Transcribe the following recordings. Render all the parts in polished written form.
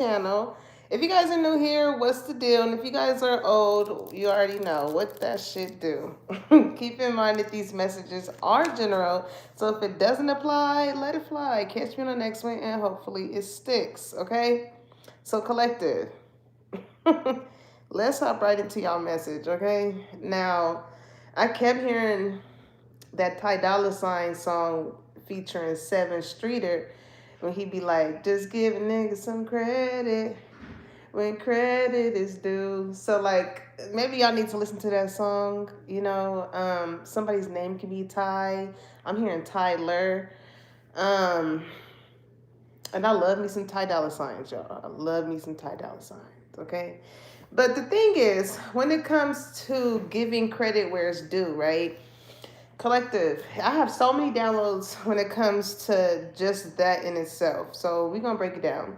channel. If you guys are new here, what's the deal? And if you guys are old, you already know what that shit do. Keep in mind that these messages are general, so if it doesn't apply, let it fly. Catch me on the next one, and hopefully it sticks. Okay? So collective. Let's hop right into y'all message. Okay? Now, I kept hearing that Ty Dolla Sign song featuring Seven Streeter when he be like, just give a nigga some credit when credit is due. So like maybe y'all need to listen to that song. Somebody's name can be Ty. I'm hearing Tyler. Um, and I love me some Ty Dolla Signs, y'all. I love me some Ty Dolla Signs. Okay. But the thing is, when it comes to giving credit where it's due, right? Collective, I have so many downloads when it comes to just that in itself. So we're gonna break it down.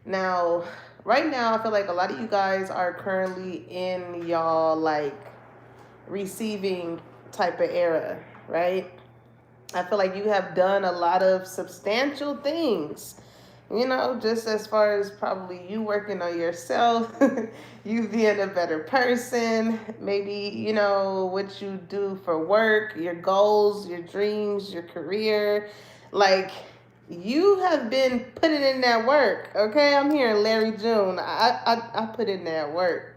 Now, right now, I feel like a lot of you guys are currently in y'all like receiving type of era, right? I feel like you have done a lot of substantial things, just as far as probably you working on yourself, you being a better person, maybe, what you do for work, your goals, your dreams, your career. Like, you have been putting in that work, okay? I'm hearing Larry June. I put in that work.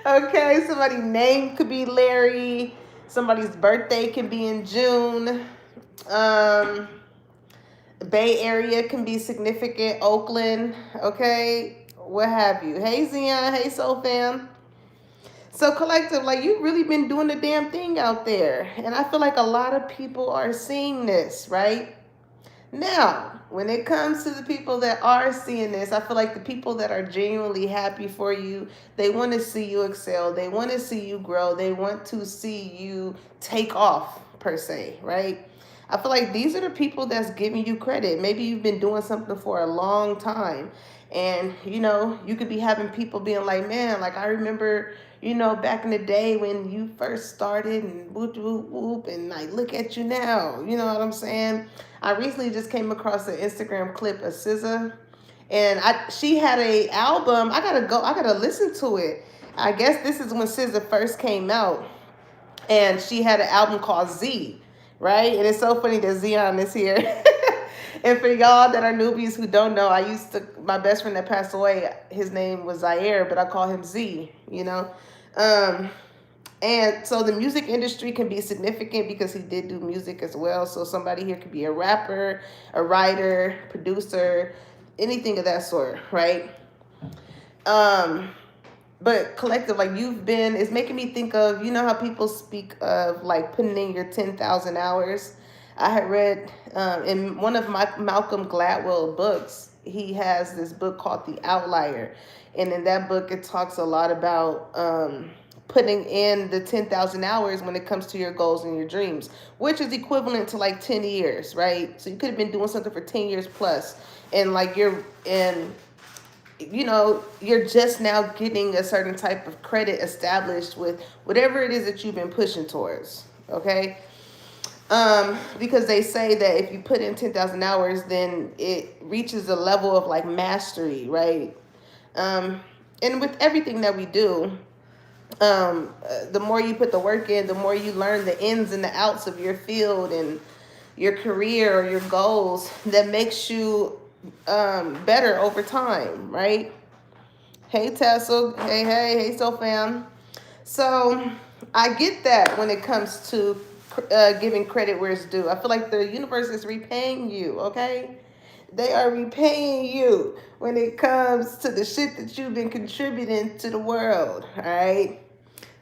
Okay, somebody's name could be Larry. Somebody's birthday can be in June. Um, Bay Area can be significant. Oakland, okay, what have you? Hey Zion, hey Soul Fam. So collective, like you really been doing the damn thing out there, and I feel like a lot of people are seeing this, right? Now, when it comes to the people that are seeing this, I feel like the people that are genuinely happy for you, they want to see you excel. They want to see you grow. They want to see you take off, per se, right? I feel like these are the people that's giving you credit. Maybe you've been doing something for a long time. And, you could be having people being like, man, like I remember, back in the day when you first started and whoop, whoop, whoop, and like, look at you now. You know what I'm saying? I recently just came across an Instagram clip of SZA, and she had a album. I gotta listen to it. I guess this is when SZA first came out, and she had an album called Z, right? And it's so funny that Zion is here. And for y'all that are newbies who don't know, my best friend that passed away, his name was Zaire, but I call him Z. Um, and so the music industry can be significant because he did do music as well. So somebody here could be a rapper, a writer, producer, anything of that sort, right? Um, but collective, like it's making me think of, how people speak of like putting in your 10,000 hours. I had read in one of my Malcolm Gladwell books, he has this book called The Outlier. And in that book, it talks a lot about putting in the 10,000 hours when it comes to your goals and your dreams, which is equivalent to like 10 years, right? So you could have been doing something for 10 years plus, and like you're just now getting a certain type of credit established with whatever it is that you've been pushing towards. Okay. Because they say that if you put in 10,000 hours, then it reaches a level of like mastery, right? And with everything that we do, the more you put the work in, the more you learn the ins and the outs of your field and your career or your goals, that makes you better over time, right? Hey Tessa, hey Soul Fam. So I get that when it comes to giving credit where it's due. I feel like the universe is repaying you, okay? They are repaying you when it comes to the shit that you've been contributing to the world, all right?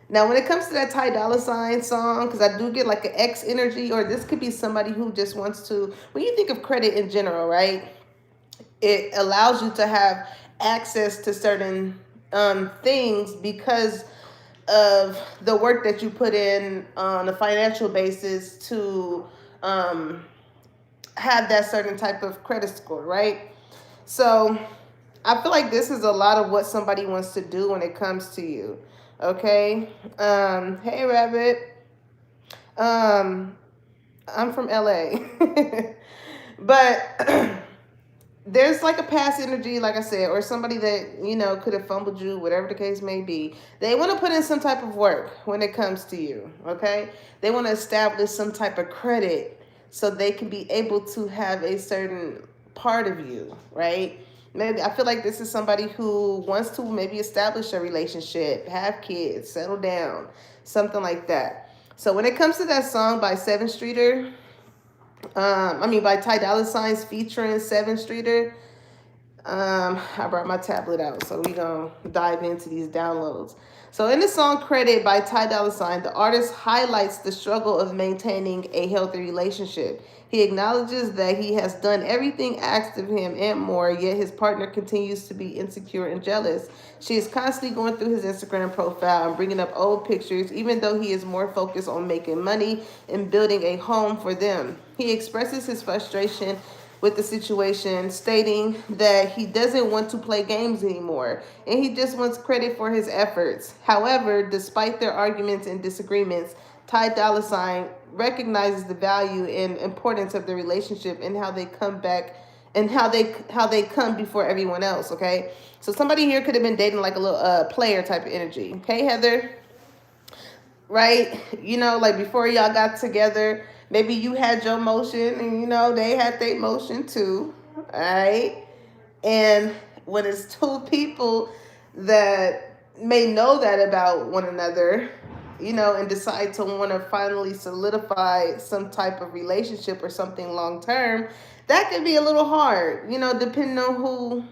Now, when it comes to that Ty Dolla Sign song, because I do get like an X energy, or this could be somebody who just wants to, when you think of credit in general, right? It allows you to have access to certain things because of the work that you put in on a financial basis to have that certain type of credit score, right? So I feel like this is a lot of what somebody wants to do when it comes to you. Okay. Hey Rabbit. Um, I'm from LA. But there's like a past energy, like I said, or somebody that, could have fumbled you, whatever the case may be. They want to put in some type of work when it comes to you, okay? They want to establish some type of credit so they can be able to have a certain part of you, right? Maybe I feel like this is somebody who wants to maybe establish a relationship, have kids, settle down, something like that. So when it comes to that song by Seven Streeter, by Ty Dolla Sign's featuring Seven Streeter. I brought my tablet out, so we gonna dive into these downloads. So in the song Credit by Ty Dolla Sign, the artist highlights the struggle of maintaining a healthy relationship. He acknowledges that he has done everything asked of him and more, yet his partner continues to be insecure and jealous. She is constantly going through his Instagram profile and bringing up old pictures, even though he is more focused on making money and building a home for them. He expresses his frustration with the situation, stating that he doesn't want to play games anymore and he just wants credit for his efforts. However, despite their arguments and disagreements, Ty Dolla Sign recognizes the value and importance of the relationship and how they come back and how they come before everyone else. Okay, so somebody here could have been dating like a little player type of energy. Okay, Heather, right? Like before y'all got together, maybe you had your motion and they had their motion too. All right. And when it's two people that may know that about one another, and decide to want to finally solidify some type of relationship or something long term, that can be a little hard, depending on who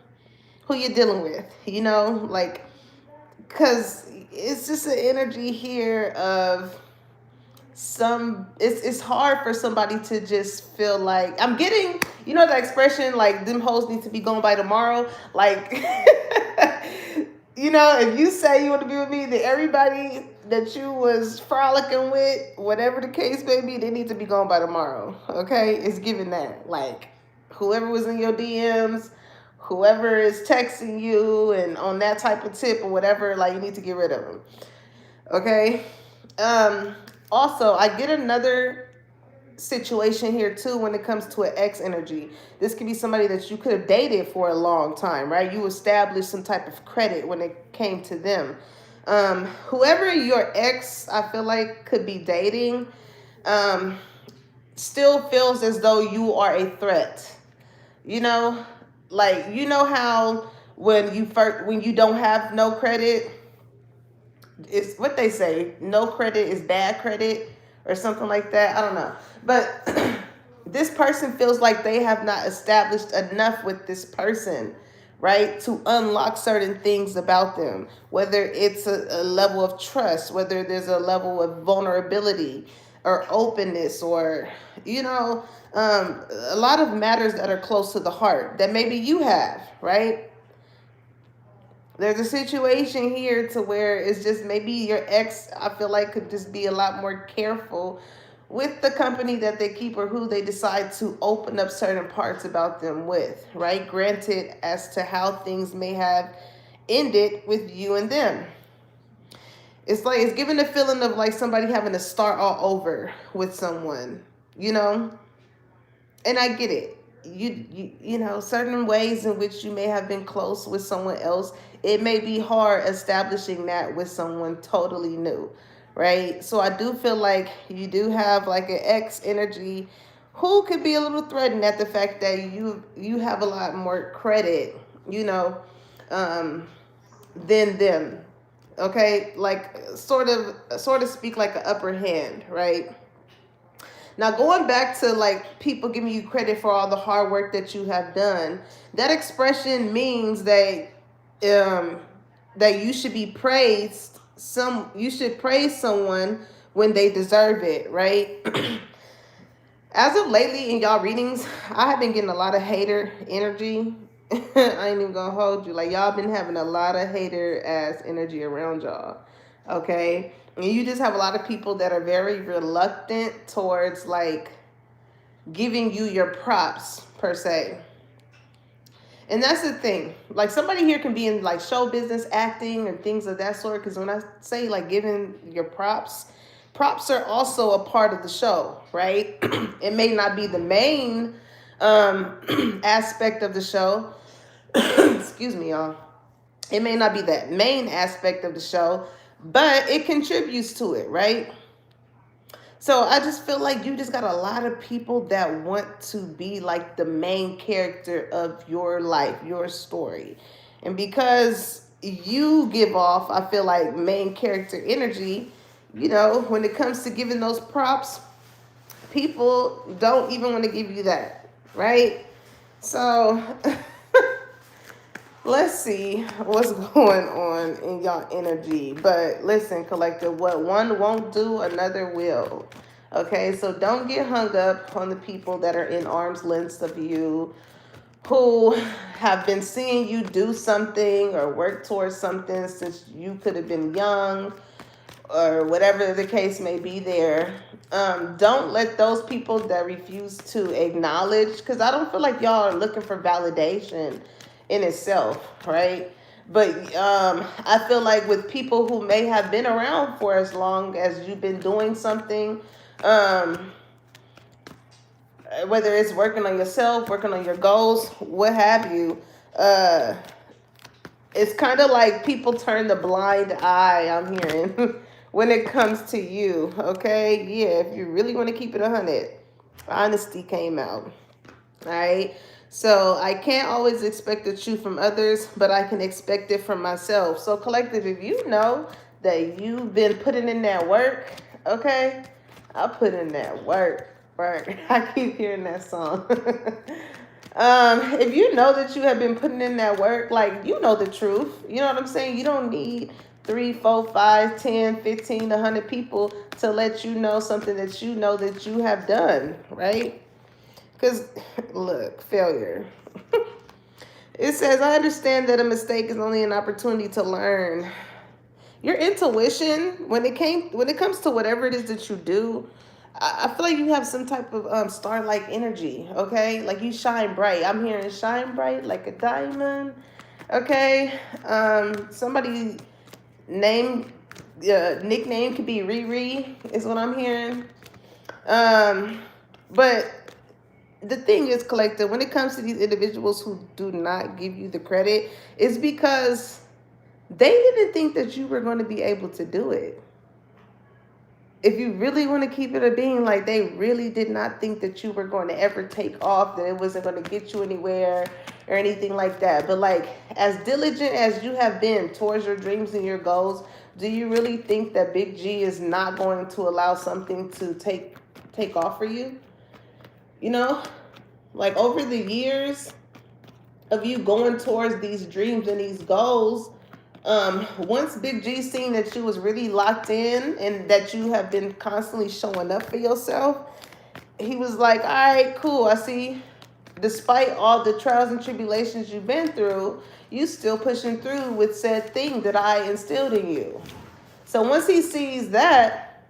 you're dealing with, like, because it's just an energy here of it's hard for somebody to just feel like I'm getting, the expression like them hoes need to be gone by tomorrow. Like, if you say you want to be with me, then everybody that you was frolicking with, whatever the case may be, they need to be gone by tomorrow. Okay? It's given that. Like, whoever was in your DMs, whoever is texting you and on that type of tip or whatever, like, you need to get rid of them. Okay? Also, I get another situation here too when it comes to an ex energy. This could be somebody that you could have dated for a long time, right? You established some type of credit when it came to them. Whoever your ex, I feel like, could be dating, still feels as though you are a threat. Like, how when you don't have no credit, it's what they say, no credit is bad credit or something like that. I don't know. But this person feels like they have not established enough with this person, right, to unlock certain things about them, whether it's a level of trust, whether there's a level of vulnerability or openness, or, a lot of matters that are close to the heart that maybe you have, right? There's a situation here to where it's just maybe your ex, I feel like, could just be a lot more careful with the company that they keep or who they decide to open up certain parts about them with, right? Granted, as to how things may have ended with you and them. It's like it's giving the feeling of like somebody having to start all over with someone, And I get it. Certain ways in which you may have been close with someone else, it may be hard establishing that with someone totally new, right? So I do feel like you do have like an ex energy who could be a little threatened at the fact that you have a lot more credit, than them. Okay, like sort of speak like an upper hand, right? Now, going back to like people giving you credit for all the hard work that you have done, that expression means that that you should be praised. You should praise someone when they deserve it, right? As of lately in y'all readings, I have been getting a lot of hater energy. I ain't even gonna hold you. Like, y'all been having a lot of hater ass energy around y'all. Okay? And you just have a lot of people that are very reluctant towards like giving you your props per se. And that's the thing. Like, somebody here can be in like show business, acting, and things of that sort. Because when I say like giving your props are also a part of the show, right? It may not be the main aspect of the show. Excuse me, y'all. It may not be that main aspect of the show, but it contributes to it, right? So I just feel like you just got a lot of people that want to be like the main character of your life, your story. And because you give off, I feel like, main character energy, when it comes to giving those props, people don't even want to give you that, right? So let's see what's going on in y'all energy. But listen, collective, what one won't do, another will. Okay, so don't get hung up on the people that are in arm's length of you, who have been seeing you do something or work towards something since you could have been young, or whatever the case may be there. Don't let those people that refuse to acknowledge, because I don't feel like y'all are looking for validation in itself, right? But I feel like with people who may have been around for as long as you've been doing something, whether it's working on yourself, working on your goals, what have you, it's kind of like people turn the blind eye, I'm hearing, when it comes to you, okay? Yeah, if you really want to keep it 100, honesty came out, all right? So I can't always expect the truth from others, but I can expect it from myself. So collective, if you know that you've been putting in that work, okay? I'll put in that work. I keep hearing that song. If you know that you have been putting in that work, like, you know the truth. You know what I'm saying? You don't need 3, 4, 5, 10, 15, 100 people to let you know something that you know that you have done, right? Because, look, failure. It says, I understand that a mistake is only an opportunity to learn. Your intuition, when it comes to whatever it is that you do, I feel like you have some type of star-like energy, okay? Like you shine bright. I'm hearing shine bright like a diamond, okay? Somebody nickname could be Riri, is what I'm hearing. But the thing is, collective, when it comes to these individuals who do not give you the credit, it's because they didn't think that you were going to be able to do it. If you really want to keep it a being, like, they really did not think that you were going to ever take off, that it wasn't going to get you anywhere or anything like that. But like, as diligent as you have been towards your dreams and your goals, do you really think that Big G is not going to allow something to take off for you? You know, like, over the years of you going towards these dreams and these goals, once Big G seen that you was really locked in and that you have been constantly showing up for yourself, he was like, all right, cool, I see, despite all the trials and tribulations you've been through, you still pushing through with said thing that I instilled in you. So once he sees that,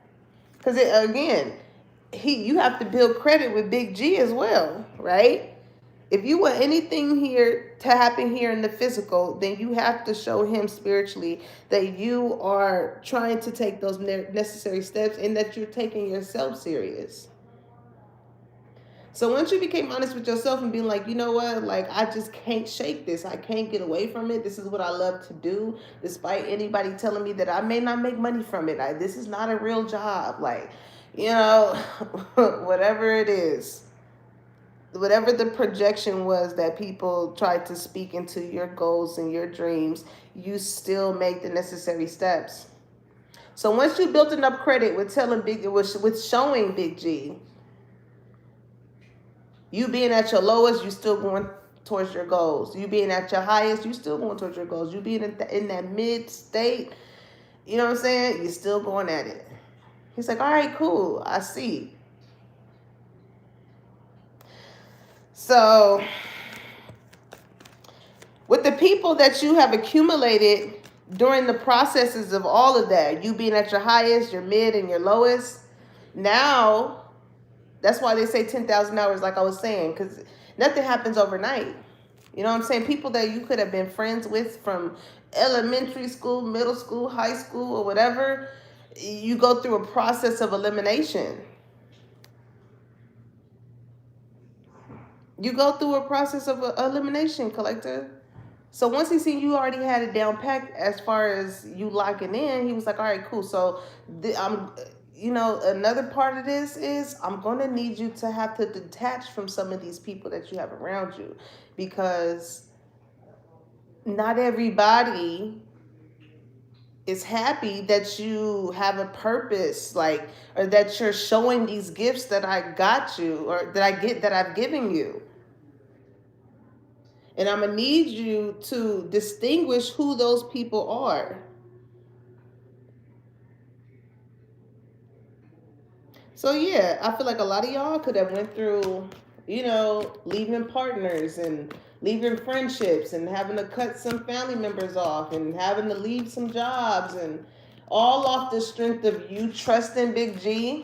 because again, you have to build credit with Big G as well, right? If you want anything here to happen here in the physical, then you have to show him spiritually that you are trying to take those necessary steps and that you're taking yourself serious. So once you became honest with yourself and being like, you know what, like, I just can't shake this. I can't get away from it. This is what I love to do, despite anybody telling me that I may not make money from it. This is not a real job. Like, whatever it is. Whatever the projection was that people tried to speak into your goals and your dreams, you still make the necessary steps. So once you built enough credit with showing Big G, you being at your lowest, you still going towards your goals. You being at your highest, you still going towards your goals. You being in that mid state, you know what I'm saying? You're still going at it. He's like, all right, cool, I see. So with the people that you have accumulated during the processes of all of that, you being at your highest, your mid, and your lowest, now, that's why they say 10,000 hours, like I was saying, because nothing happens overnight. You know what I'm saying? People that you could have been friends with from elementary school, middle school, high school, or whatever, you go through a process of elimination. You go through a process of elimination, collector. So once he seen you already had it down packed as far as you locking in, he was like, all right, cool. So I'm, you know, another part of this is I'm going to need you to have to detach from some of these people that you have around you, because not everybody is happy that you have a purpose, like, or that you're showing these gifts that I got you, or that I've given you. And I'm going to need you to distinguish who those people are. So yeah, I feel like a lot of y'all could have went through, you know, leaving partners and leaving friendships and having to cut some family members off and having to leave some jobs, and all off the strength of you trusting Big G,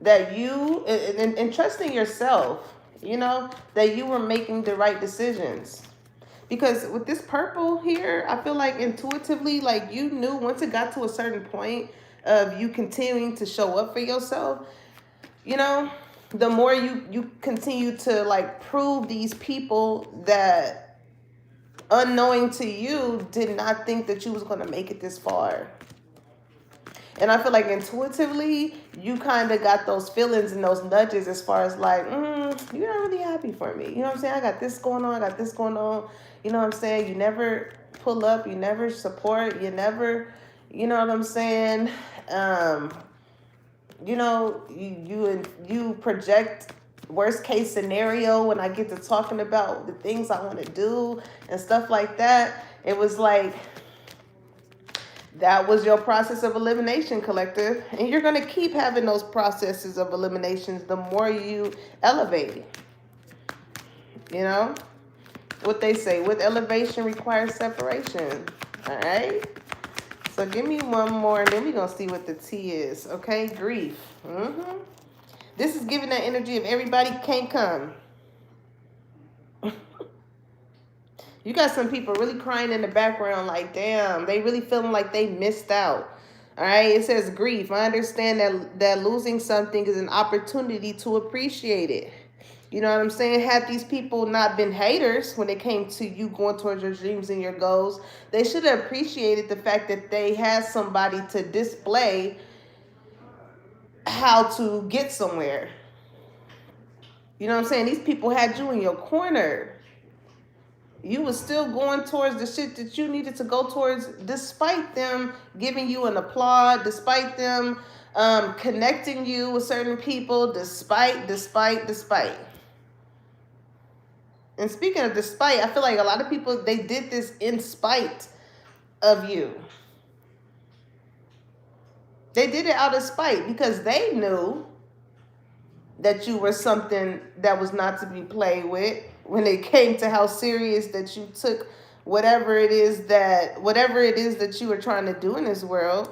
that you and trusting yourself, you know, that you were making the right decisions. Because with this purple here, I feel like intuitively, like you knew once it got to a certain point of you continuing to show up for yourself, you know, the more you continue to like prove these people that unknowing to you did not think that you was going to make it this far. And I feel like intuitively, you kind of got those feelings and those nudges as far as like, you're not really happy for me. You know what I'm saying? I got this going on. I got this going on. You know what I'm saying? You never pull up. You never support. You never, you know what I'm saying? You know, you project worst case scenario when I get to talking about the things I want to do and stuff like that. It was like, that was your process of elimination, collective. And you're going to keep having those processes of eliminations the more you elevate. You know? What they say, with elevation requires separation. All right? So give me one more, and then we're going to see what the T is. Okay? Grief. This is giving that energy of everybody can't come. You got some people really crying in the background like, damn, they really feeling like they missed out. All right, it says grief. I understand that losing something is an opportunity to appreciate it. You know what I'm saying? Had these people not been haters when it came to you going towards your dreams and your goals, they should have appreciated the fact that they had somebody to display how to get somewhere. You know what I'm saying? These people had you in your corner. You was still going towards the shit that you needed to go towards, despite them giving you an applaud, despite them connecting you with certain people, despite. And speaking of despite, I feel like a lot of people, they did this in spite of you. They did it out of spite because they knew that you were something that was not to be played with when it came to how serious that you took whatever it is that you were trying to do in this world.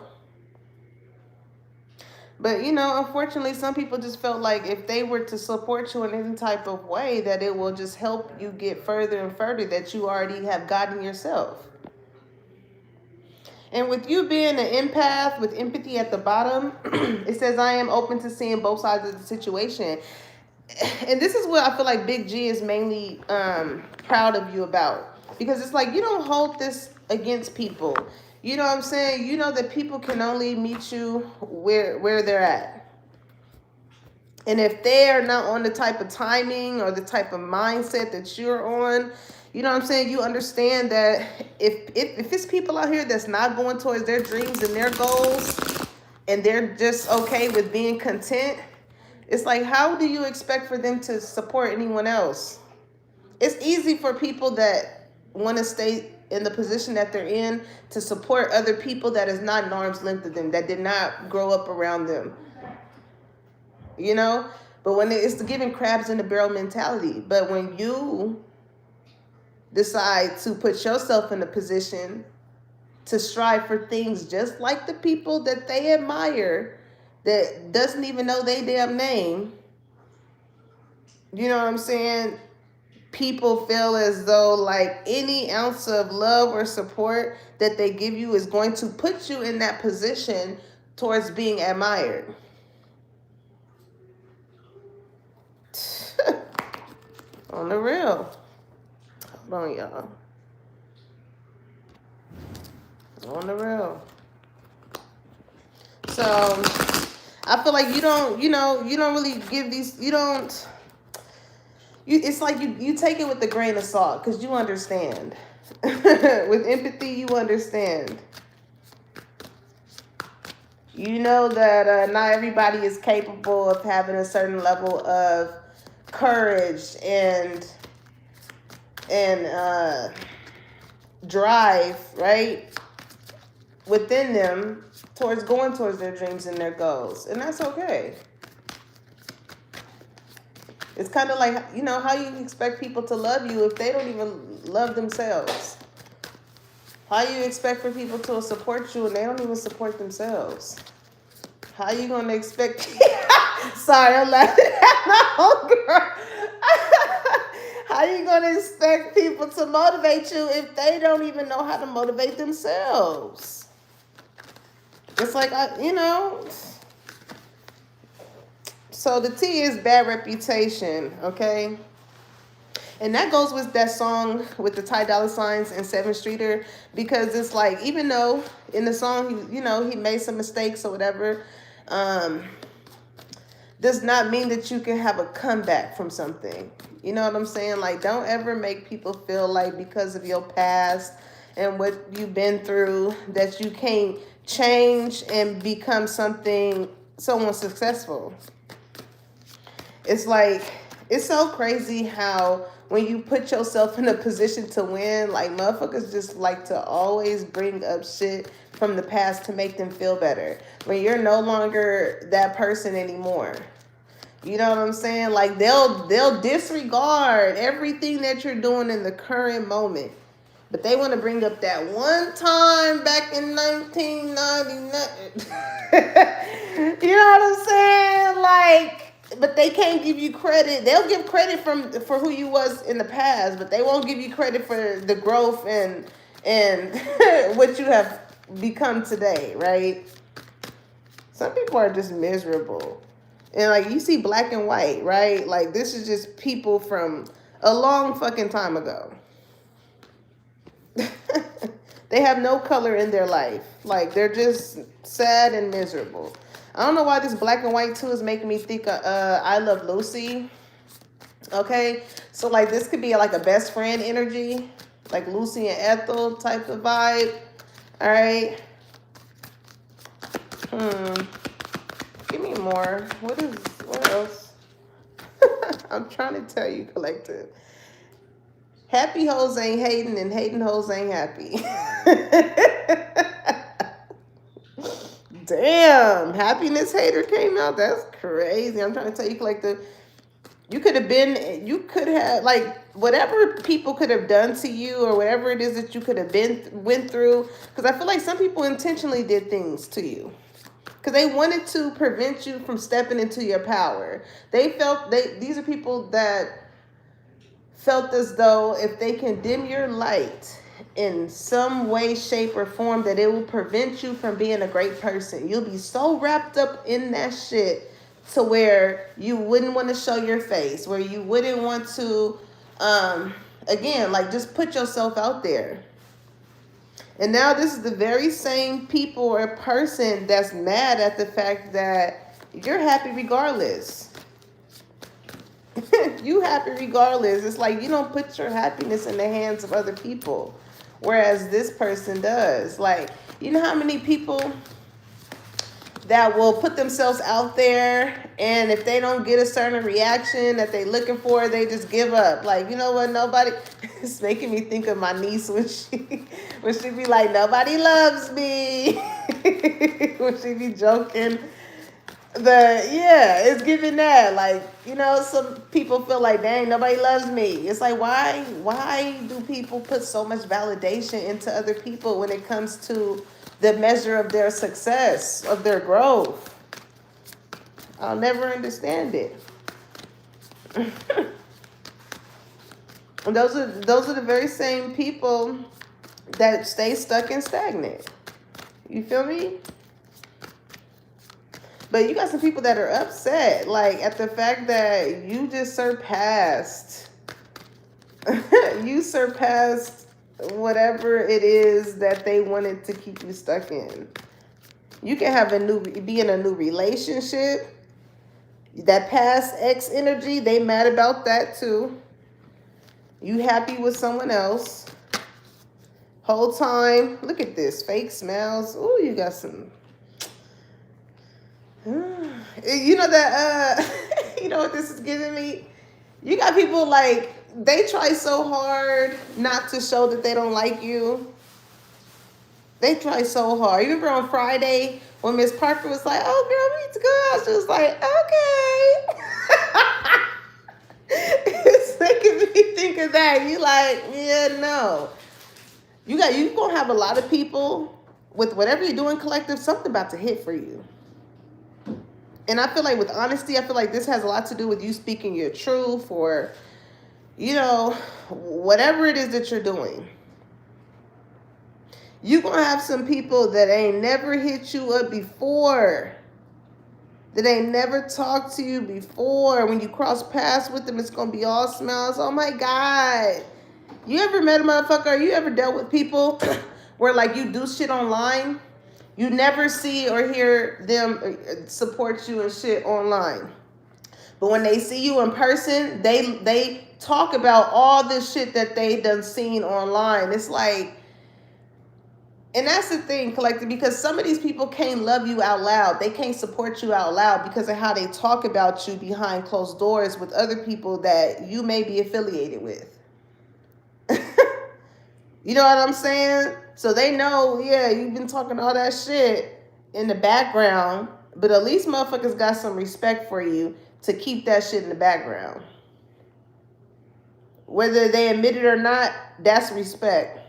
But, you know, unfortunately, some people just felt like if they were to support you in any type of way, that it will just help you get further and further that you already have gotten yourself. And with you being an empath with empathy at the bottom, it says, I am open to seeing both sides of the situation. And this is what I feel like Big G is mainly proud of you about. Because it's like, you don't hold this against people. You know what I'm saying? You know that people can only meet you where they're at. And if they're not on the type of timing or the type of mindset that you're on, you know what I'm saying? You understand that if it's people out here that's not going towards their dreams and their goals, and they're just okay with being content, it's like, how do you expect for them to support anyone else? It's easy for people that want to stay in the position that they're in to support other people that is not an arm's length of them, that did not grow up around them. You know? But when it's the giving crabs in the barrel mentality. But when you decide to put yourself in a position to strive for things just like the people that they admire, that doesn't even know their damn name, you know what I'm saying? People feel as though like any ounce of love or support that they give you is going to put you in that position towards being admired. On the real. Hold on, y'all. On the real. So I feel like you don't really give these, it's like you take it with a grain of salt because you understand. With empathy, you understand. You know that not everybody is capable of having a certain level of courage and drive, right, within them towards going towards their dreams and their goals, and that's okay. It's kind of like, how you expect people to love you if they don't even love themselves. How you expect for people to support you and they don't even support themselves? How you gonna expect? Sorry, I'm laughing at my own girl. How you gonna expect people to motivate you if they don't even know how to motivate themselves? It's like, So the T is bad reputation, okay? And that goes with that song with the Ty Dolla Signs and Seven Streeter, because it's like, even though in the song, he made some mistakes or whatever, does not mean that you can have a comeback from something. You know what I'm saying? Like, don't ever make people feel like because of your past and what you've been through that you can't change and become someone successful. It's like, it's so crazy how when you put yourself in a position to win, like, motherfuckers just like to always bring up shit from the past to make them feel better when you're no longer that person anymore. You know what I'm saying? Like, they'll disregard everything that you're doing in the current moment, but they want to bring up that one time back in 1999. You know what I'm saying? Like, but they can't give you credit. They'll give credit for who you was in the past, but they won't give you credit for the growth and what you have become today, right? Some people are just miserable. And like, you see black and white, right? Like, this is just people from a long fucking time ago. They have no color in their life. Like, they're just sad and miserable. I don't know why this black and white too is making me think of I Love Lucy. Okay, so like, this could be like a best friend energy, like Lucy and Ethel type of vibe. All right. Give me more. What else? I'm trying to tell you, collective. Happy hoes ain't hating and hating hoes ain't happy. Damn, happiness hater came out. That's crazy. I'm trying to tell you, collective. You could have, like, whatever people could have done to you or whatever it is that you could have went through. Because I feel like some people intentionally did things to you because they wanted to prevent you from stepping into your power. These are people that felt as though if they can dim your light in some way, shape, or form, that it will prevent you from being a great person. You'll be so wrapped up in that shit to where you wouldn't want to show your face, where you wouldn't want to, again, like, just put yourself out there. And now this is the very same people or person that's mad at the fact that you're happy regardless. You happy regardless. It's like you don't put your happiness in the hands of other people, whereas this person does. Like, you know how many people that will put themselves out there, and if they don't get a certain reaction that they looking for, they just give up. Like, you know what, nobody, it's making me think of my niece when she be like, nobody loves me. When she be joking. It's giving that. Like, some people feel like, dang, nobody loves me. It's like, why do people put so much validation into other people when it comes to the measure of their success, of their growth? I'll never understand it. And those are the very same people that stay stuck and stagnant. You feel me? But you got some people that are upset, like, at the fact that you just surpassed You surpassed whatever it is that they wanted to keep you stuck in. You can have be in a new relationship. That past ex energy, they mad about that too. You happy with someone else. Whole time, look at this, fake smiles. Ooh, you got some. You know that, you know what this is giving me? You got people like, they try so hard not to show that they don't like you. They try so hard. You remember on Friday when Miss Parker was like, oh, girl, we need to go out. She was like, okay. It's making me think of that. You like, yeah, no. You going to have a lot of people with whatever you're doing collective, something about to hit for you. And I feel like with honesty, I feel like this has a lot to do with you speaking your truth or, you know, whatever it is that you're doing. You're going to have some people that ain't never hit you up before. That ain't never talked to you before. When you cross paths with them, it's going to be all smiles. Oh, my God. You ever met a motherfucker? You ever dealt with people where, like, you do shit online? You never see or hear them support you and shit online. But when they see you in person, they talk about all this shit that they done seen online. It's like, and that's the thing, collective, because some of these people can't love you out loud. They can't support you out loud because of how they talk about you behind closed doors with other people that you may be affiliated with. You know what I'm saying? So they know, yeah, you've been talking all that shit in the background, but at least motherfuckers got some respect for you to keep that shit in the background. Whether they admit it or not, that's respect.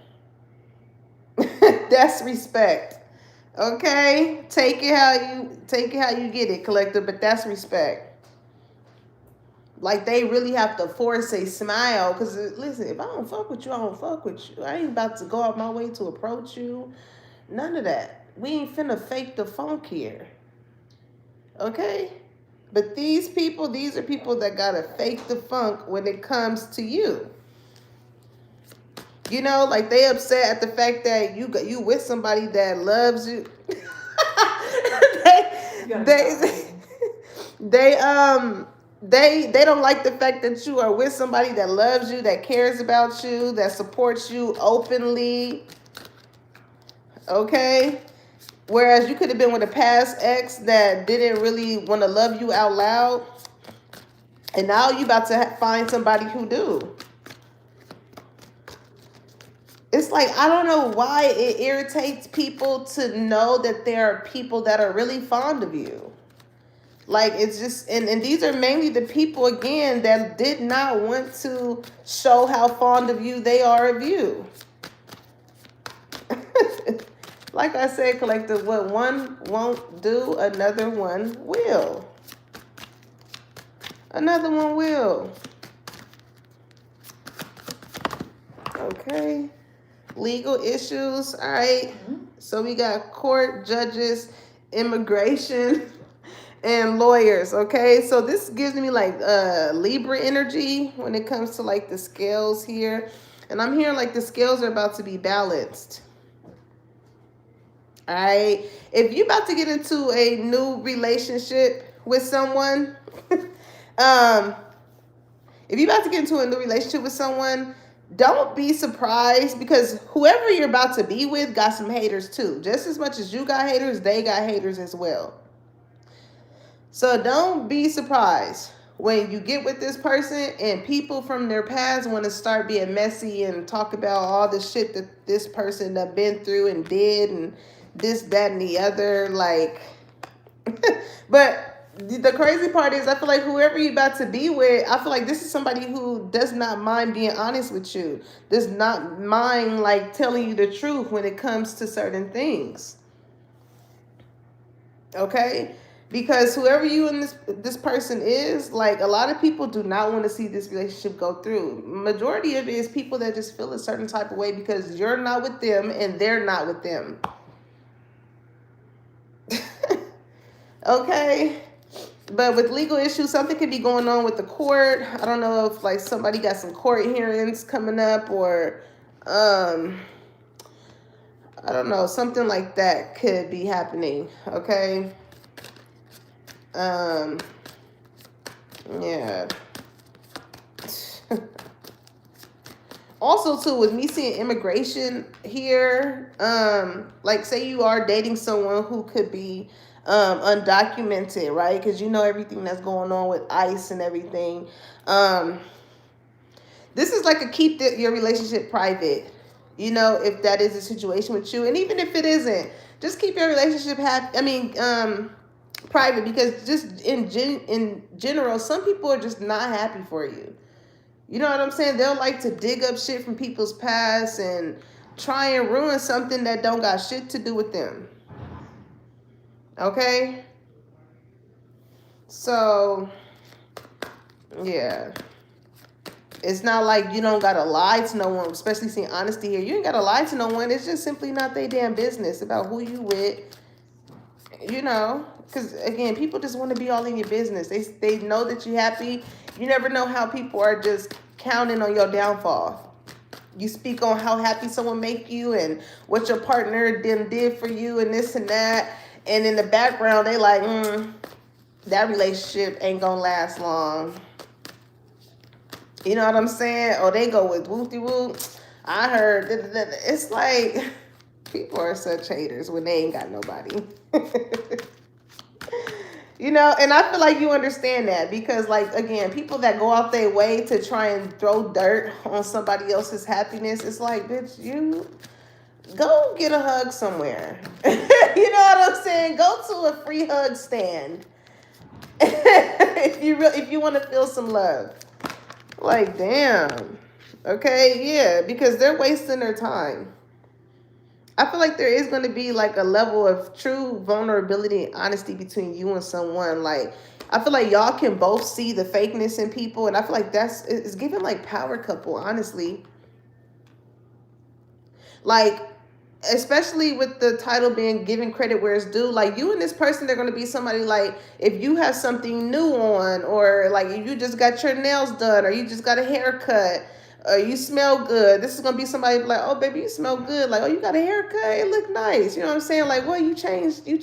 That's respect. Okay? Take it how you get it, collective, but that's respect. Like, they really have to force a smile. Because, listen, if I don't fuck with you, I don't fuck with you. I ain't about to go out my way to approach you. None of that. We ain't finna fake the funk here. Okay? But these are people that gotta fake the funk when it comes to you. You know, like, they upset at the fact that you with somebody that loves you. They don't like the fact that you are with somebody that loves you, that cares about you, that supports you openly. Okay? Whereas you could have been with a past ex that didn't really want to love you out loud. And now you about to find somebody who do. It's like, I don't know why it irritates people to know that there are people that are really fond of you. Like, it's just, and these are mainly the people, again, that did not want to show how fond of you they are of you. Like I said, collective, what one won't do, another one will. Another one will. Okay. Legal issues. All right. So we got court, judges, immigration, and lawyers. Okay. So this gives me like Libra energy when it comes to like the scales here. And I'm hearing like the scales are about to be balanced. All right. If you're about to get into a new relationship with someone, if you're about to get into a new relationship with someone, don't be surprised, because whoever you're about to be with got some haters too. Just as much as you got haters, they got haters as well. So don't be surprised when you get with this person and people from their past want to start being messy and talk about all the shit that this person done been through and did and this, that, and the other. Like, but the crazy part is, I feel like whoever you're about to be with, I feel like this is somebody who does not mind being honest with you. Does not mind like telling you the truth when it comes to certain things. Okay? Because whoever you and this person is, like, a lot of people do not want to see this relationship go through. Majority of it is people that just feel a certain type of way because you're not with them and they're not with them. Okay? But with legal issues, something could be going on with the court. I don't know if like somebody got some court hearings coming up, or I don't know, something like that could be happening. Okay. Yeah. Also, too, with me seeing immigration here, like say you are dating someone who could be undocumented, right? Because you know everything that's going on with ICE and everything. This is like a keep your relationship private. You know, if that is a situation with you, and even if it isn't, just keep your relationship private, because just in general, some people are just not happy for you. You know what I'm saying? They'll like to dig up shit from people's past and try and ruin something that don't got shit to do with them. Okay? So, yeah. It's not like you don't gotta lie to no one, especially seeing honesty here. You ain't gotta lie to no one. It's just simply not their damn business about who you with. You know? Because, again, people just want to be all in your business. They know that you're happy. You never know how people are just counting on your downfall. You speak on how happy someone make you and what your partner did for you and this and that. And in the background, they like, that relationship ain't gonna last long. You know what I'm saying? Or they go with whoop-de-whoop. I heard. It's like, people are such haters when they ain't got nobody. You know, and I feel like you understand that, because, like, again, people that go out their way to try and throw dirt on somebody else's happiness, it's like, bitch, you go get a hug somewhere. You know what I'm saying? Go to a free hug stand if you want to feel some love. Like, damn. Okay, yeah, because they're wasting their time. I feel like there is going to be like a level of true vulnerability and honesty between you and someone. Like, I feel like y'all can both see the fakeness in people, and I feel like it's giving like power couple, honestly. Like, especially with the title being given credit where it's due, like you and this person, they're going to be somebody, like if you have something new on, or like you just got your nails done, or you just got a haircut, or you smell good, this is going to be somebody like, oh baby, you smell good, like, oh, you got a haircut, it look nice, you know what I'm saying? Like, well, you changed your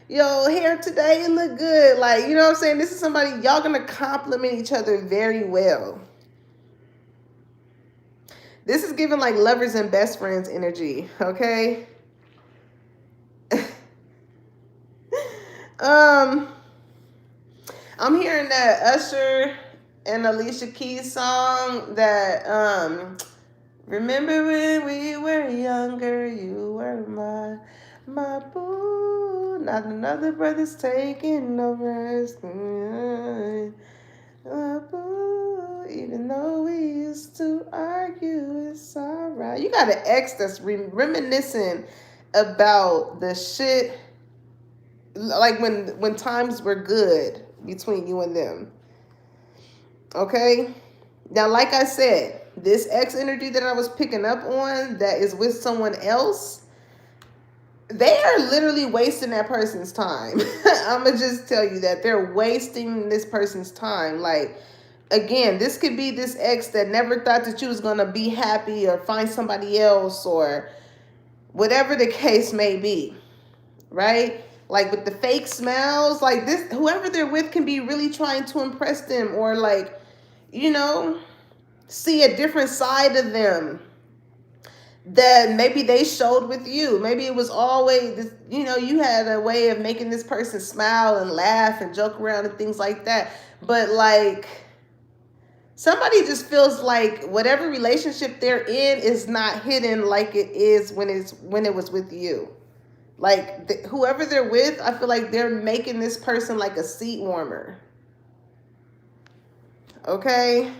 hair today, it look good, like, you know what I'm saying? This is somebody, y'all going to compliment each other very well. This is giving like lovers and best friends energy, okay? I'm hearing that Usher and Alicia Keys song that remember when we were younger, you were my boo. Not another brother's taking over us. Even though we used to argue, it's alright. You got an ex that's reminiscing about the shit, like when times were good between you and them. Okay? Now, like I said, this ex energy that I was picking up on that is with someone else, they are literally wasting that person's time. I'm going to just tell you that they're wasting this person's time. Like, again, this could be this ex that never thought that you was going to be happy or find somebody else, or whatever the case may be, right? Like with the fake smiles, like this, whoever they're with can be really trying to impress them, or like, you know, see a different side of them that maybe they showed with you. Maybe it was always this, you know, you had a way of making this person smile and laugh and joke around and things like that. But like, somebody just feels like whatever relationship they're in is not hidden like it is when it was with you. Like whoever they're with, I feel like they're making this person like a seat warmer. Okay?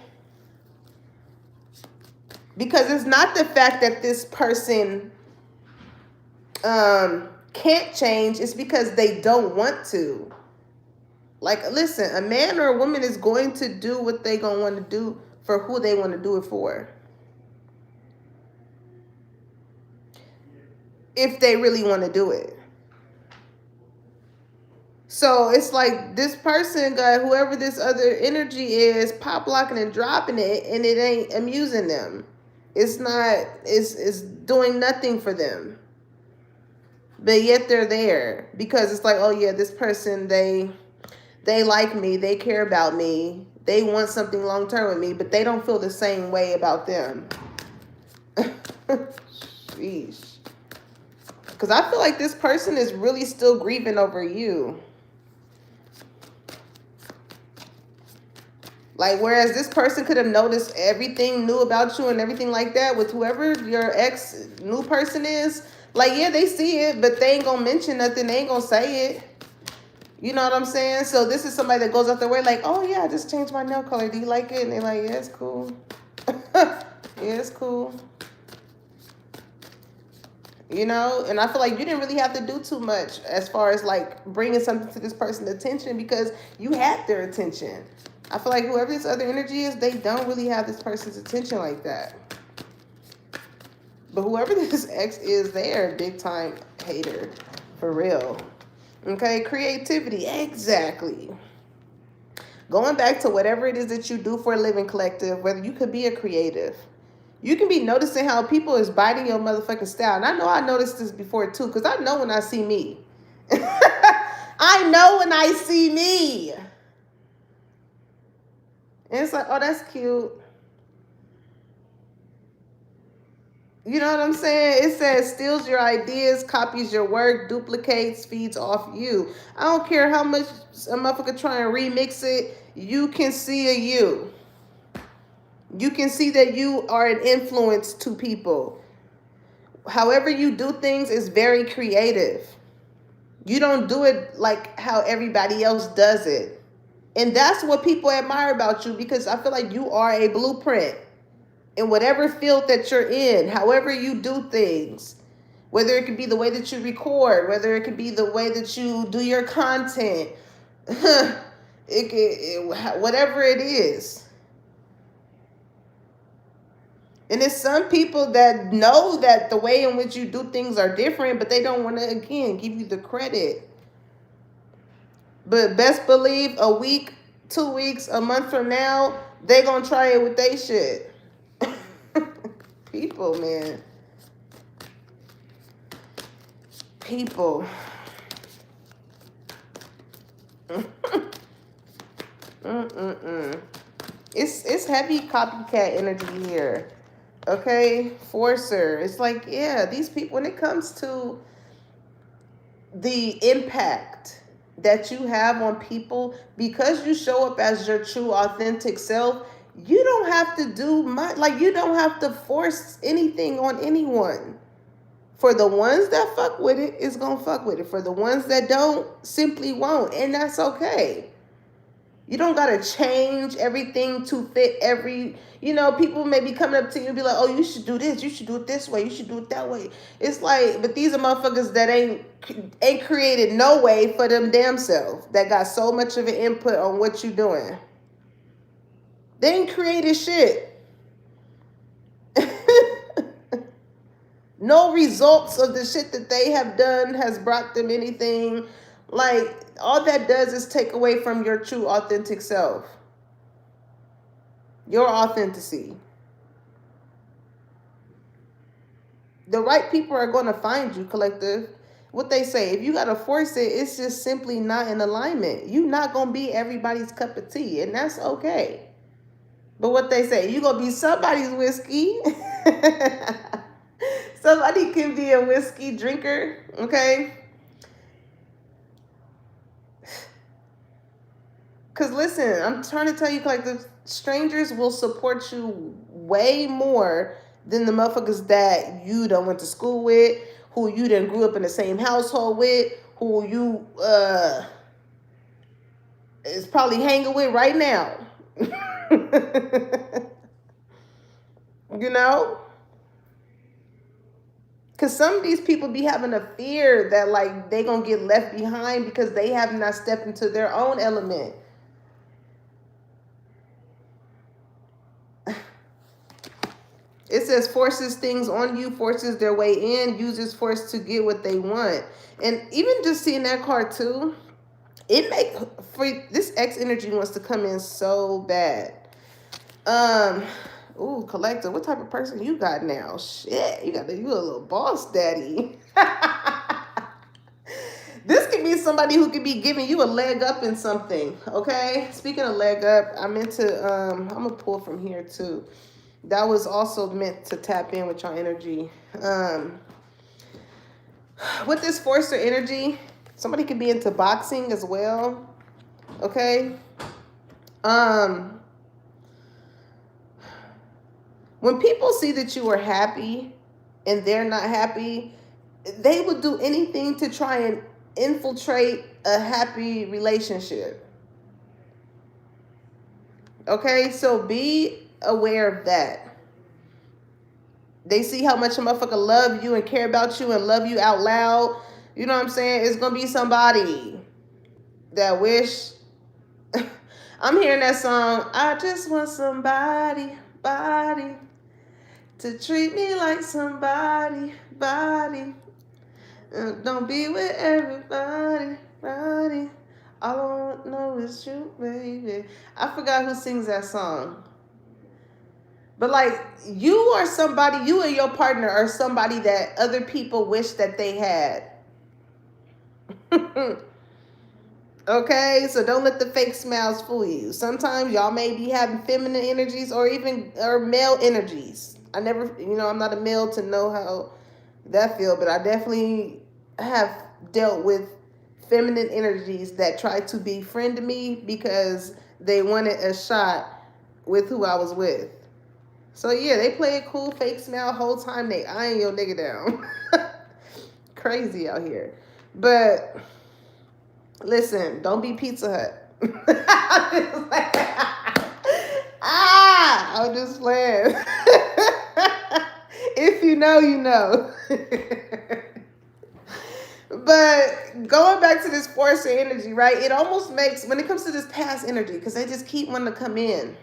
Because it's not the fact that this person can't change, it's because they don't want to. Like, listen, a man or a woman is going to do what they gonna want to do for who they want to do it for. If they really want to do it. So it's like this person got whoever this other energy is pop locking and dropping it, and it ain't amusing them. It's not. It's doing nothing for them. But yet they're there because it's like, oh yeah, this person they like me, they care about me, they want something long term with me, but they don't feel the same way about them. Sheesh. Because I feel like this person is really still grieving over you. Like, whereas this person could have noticed everything new about you and everything like that with whoever your ex new person is. Like, yeah, they see it, but they ain't gonna mention nothing. They ain't gonna say it. You know what I'm saying? So this is somebody that goes out their way like, oh, yeah, I just changed my nail color. Do you like it? And they're like, yeah, it's cool. Yeah, it's cool. You know? And I feel like you didn't really have to do too much as far as, like, bringing something to this person's attention because you had their attention. I feel like whoever this other energy is, they don't really have this person's attention like that. But whoever this ex is, they're a big time hater. For real. Okay, creativity. Exactly. Going back to whatever it is that you do for a living, collective, whether you could be a creative. You can be noticing how people is biting your motherfucking style. And I know I noticed this before too, because I know when I see me. I know when I see me. And it's like, oh, that's cute. You know what I'm saying? It says steals your ideas, copies your work, duplicates, feeds off you. I don't care how much a motherfucker try and remix it. You can see a you. You can see that you are an influence to people. However you do things is very creative. You don't do it like how everybody else does it. And that's what people admire about you because I feel like you are a blueprint in whatever field that you're in, however you do things, whether it could be the way that you record, whether it could be the way that you do your content, whatever it is. And it's some people that know that the way in which you do things are different, but they don't want to, again, give you the credit. But best believe a week, 2 weeks, a month from now, they gonna try it with they shit. People, man. People. It's heavy copycat energy here. Okay, forcer. It's like, yeah, these people, when it comes to the impact that you have on people, because you show up as your true authentic self, you don't have to do much. Like, you don't have to force anything on anyone. For the ones that fuck with it, it's gonna fuck with it. For the ones that don't, simply won't. And that's okay. You don't gotta change everything to fit every, people may be coming up to you and be like, oh, you should do this, you should do it this way, you should do it that way. It's like, but these are motherfuckers that ain't created no way for them damn self, that got so much of an input on what you doing. They ain't created shit. No results of the shit that they have done has brought them anything. Like, all that does is take away from your true authentic self. Your authenticity. The right people are going to find you, collective. What they say, if you got to force it, it's just simply not in alignment. You're not going to be everybody's cup of tea, and that's okay. But what they say, you're going to be somebody's whiskey. Somebody can be a whiskey drinker, okay? Because listen, I'm trying to tell you, like, the strangers will support you way more than the motherfuckers that you done went to school with, who you done grew up in the same household with, who you is probably hanging with right now. You know? Because some of these people be having a fear that, like, they going to get left behind because they have not stepped into their own element. It says forces things on you, forces their way in, uses force to get what they want. And even just seeing that card too, it make for this X energy wants to come in so bad. Ooh, collector, what type of person you got now? Shit, you a little boss daddy. This could be somebody who could be giving you a leg up in something, okay? Speaking of leg up, I'm gonna pull from here too. That was also meant to tap in with your energy. With this Forcer energy, somebody could be into boxing as well, okay? When people see that you are happy and they're not happy, they would do anything to try and infiltrate a happy relationship. Okay, so be aware of that. They see how much a motherfucker love you and care about you and love you out loud. You know what I'm saying? It's gonna be somebody that wish. I'm hearing that song. I just want somebody to treat me like somebody. Don't be with everybody. All I want to know is you, baby. I forgot who sings that song. But like, you are somebody, you and your partner are somebody that other people wish that they had. Okay, so don't let the fake smiles fool you. Sometimes y'all may be having feminine energies or male energies. I'm not a male to know how that feel, but I definitely have dealt with feminine energies that try to befriend me because they wanted a shot with who I was with. So yeah, they play it cool, fake smile, whole time they eyeing your nigga down. Crazy out here. But listen, don't be Pizza Hut. I'm just playing. If you know, you know. But going back to this Forcer energy, right? It almost makes, when it comes to this past energy, because they just keep wanting to come in.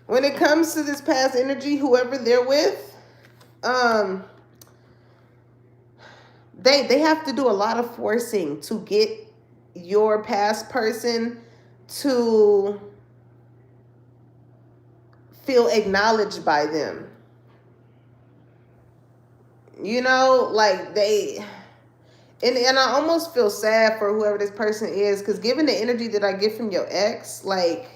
When it comes to this past energy, whoever they're with, they have to do a lot of forcing to get your past person to feel acknowledged by them. You know, like and I almost feel sad for whoever this person is, because given the energy that I get from your ex, like,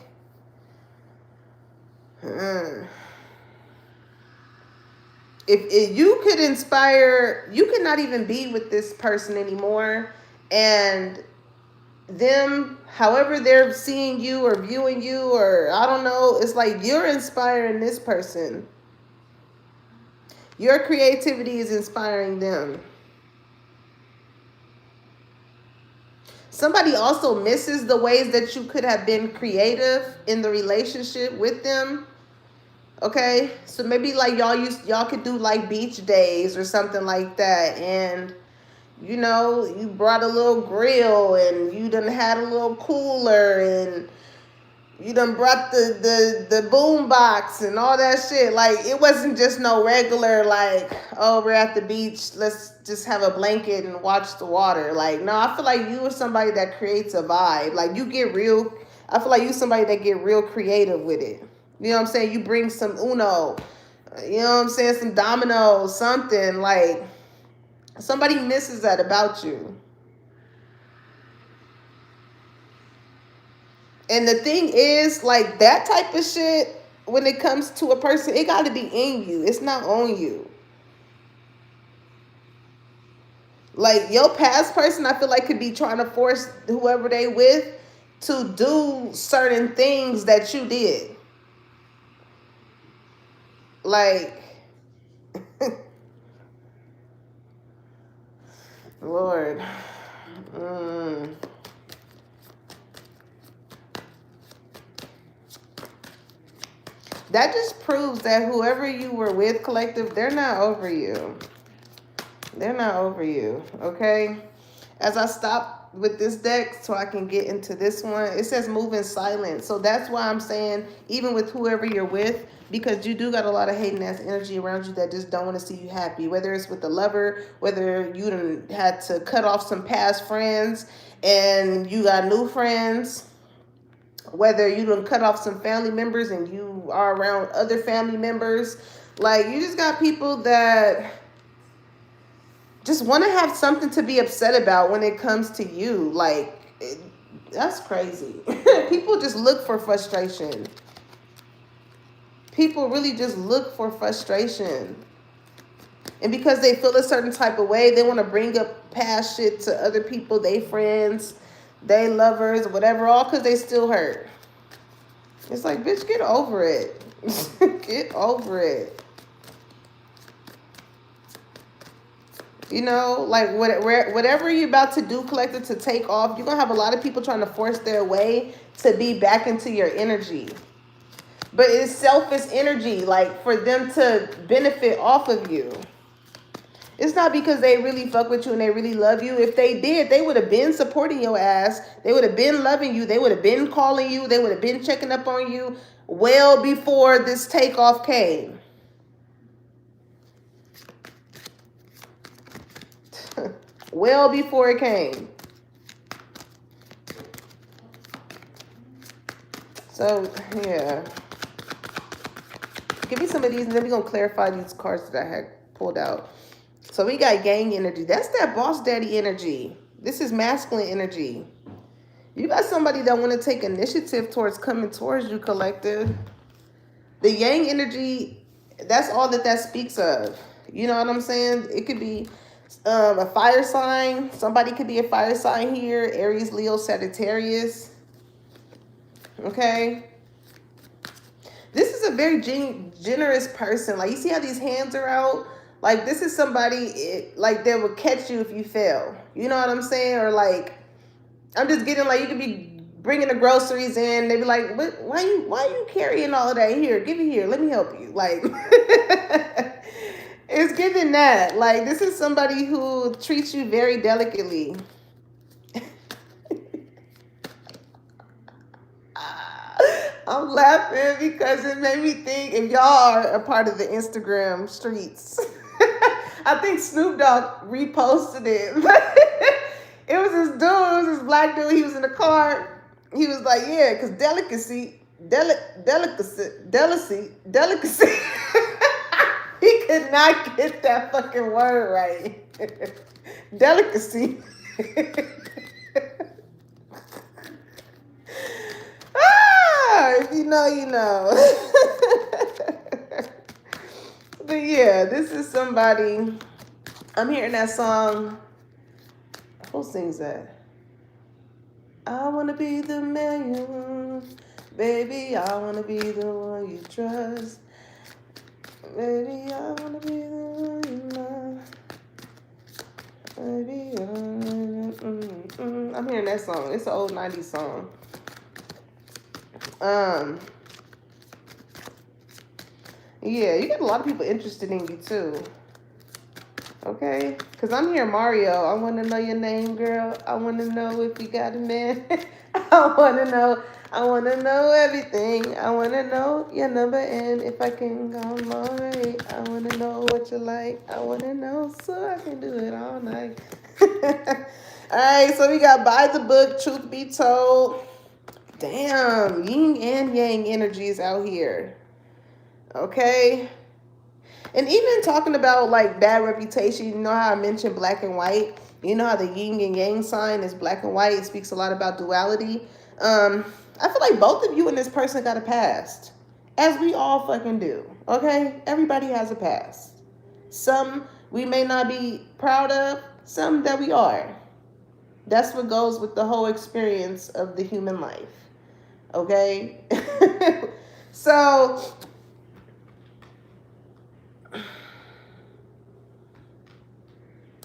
if you could inspire, you could not even be with this person anymore, and them, however they're seeing you or viewing you, or I don't know, it's like you're inspiring this person. Your creativity is inspiring them. Somebody also misses the ways that you could have been creative in the relationship with them. Okay, so maybe like y'all could do like beach days or something like that, and you know, you brought a little grill and you done had a little cooler and you done brought the boom box and all that shit. Like, it wasn't just no regular, like, oh, we're at the beach, let's just have a blanket and watch the water. Like, no, I feel like you are somebody that creates a vibe. Like, I feel like you somebody that get real creative with it. You know what I'm saying? You bring some Uno, you know what I'm saying? Some dominoes, something. Like, somebody misses that about you. And the thing is, like, that type of shit, when it comes to a person, it got to be in you. It's not on you. Like, your past person, I feel like, could be trying to force whoever they with to do certain things that you did. Like, Lord. That just proves that whoever you were with, collective, they're not over you. They're not over you, okay? As I stop with this deck so I can get into this one, it says move in silence. So that's why I'm saying, even with whoever you're with, because you do got a lot of hating ass energy around you that just don't want to see you happy. Whether it's with the lover, whether you done had to cut off some past friends and you got new friends, whether you done cut off some family members and you are around other family members. Like, you just got people that just want to have something to be upset about when it comes to you. Like, that's crazy. People just look for frustration. People really just look for frustration. And because they feel a certain type of way, they want to bring up past shit to other people, they friends, they lovers, whatever, all because they still hurt. It's like, bitch, get over it. Get over it. You know, like whatever you're about to do, collective, to take off, you're going to have a lot of people trying to force their way to be back into your energy. But it's selfish energy, like, for them to benefit off of you. It's not because they really fuck with you and they really love you. If they did, they would have been supporting your ass. They would have been loving you. They would have been calling you. They would have been checking up on you well before this takeoff came. Well before it came. So, yeah. Give me some of these and then we're going to clarify these cards that I had pulled out. So we got gang energy. That's that boss daddy energy. This is masculine energy. You got somebody that want to take initiative towards coming towards you, collective. The yang energy, that's all that speaks of. You know what I'm saying? It could be a fire sign. Somebody could be a fire sign here. Aries, Leo, Sagittarius. Okay? This is a very generous person. Like, you see how these hands are out? Like, this is somebody, like, that would catch you if you fail. You know what I'm saying? Or, like, I'm just getting, like, you could be bringing the groceries in. They be like, why you carrying all of that? Here, give it here. Let me help you. Like, it's giving that. Like, this is somebody who treats you very delicately. I'm laughing because it made me think, if y'all are a part of the Instagram streets, I think Snoop Dogg reposted it. It was this dude, it was this black dude, he was in the car. He was like, yeah, because delicacy. He could not get that fucking word right. Delicacy. If you know, you know. But yeah, this is somebody. I'm hearing that song. Who sings that? I want to be the man you want. Baby, I want to be the one you trust. Baby, I want to be the one you love. Baby, I'm hearing that song. It's an old 90s song. Yeah, you got a lot of people interested in you too. Okay? Because I'm here, Mario. I want to know your name, girl. I want to know if you got a man. I want to know. I want to know everything. I want to know your number and if I can come alright. I want to know what you like. I want to know so I can do it all night. Alright, so we got By the Book, Truth Be Told. Damn, yin and yang energies out here. Okay? And even talking about, like, bad reputation, you know how I mentioned black and white? You know how the yin and yang sign is black and white? It speaks a lot about duality. I feel like both of you and this person got a past. As we all fucking do. Okay? Everybody has a past. Some we may not be proud of, some that we are. That's what goes with the whole experience of the human life. Okay? So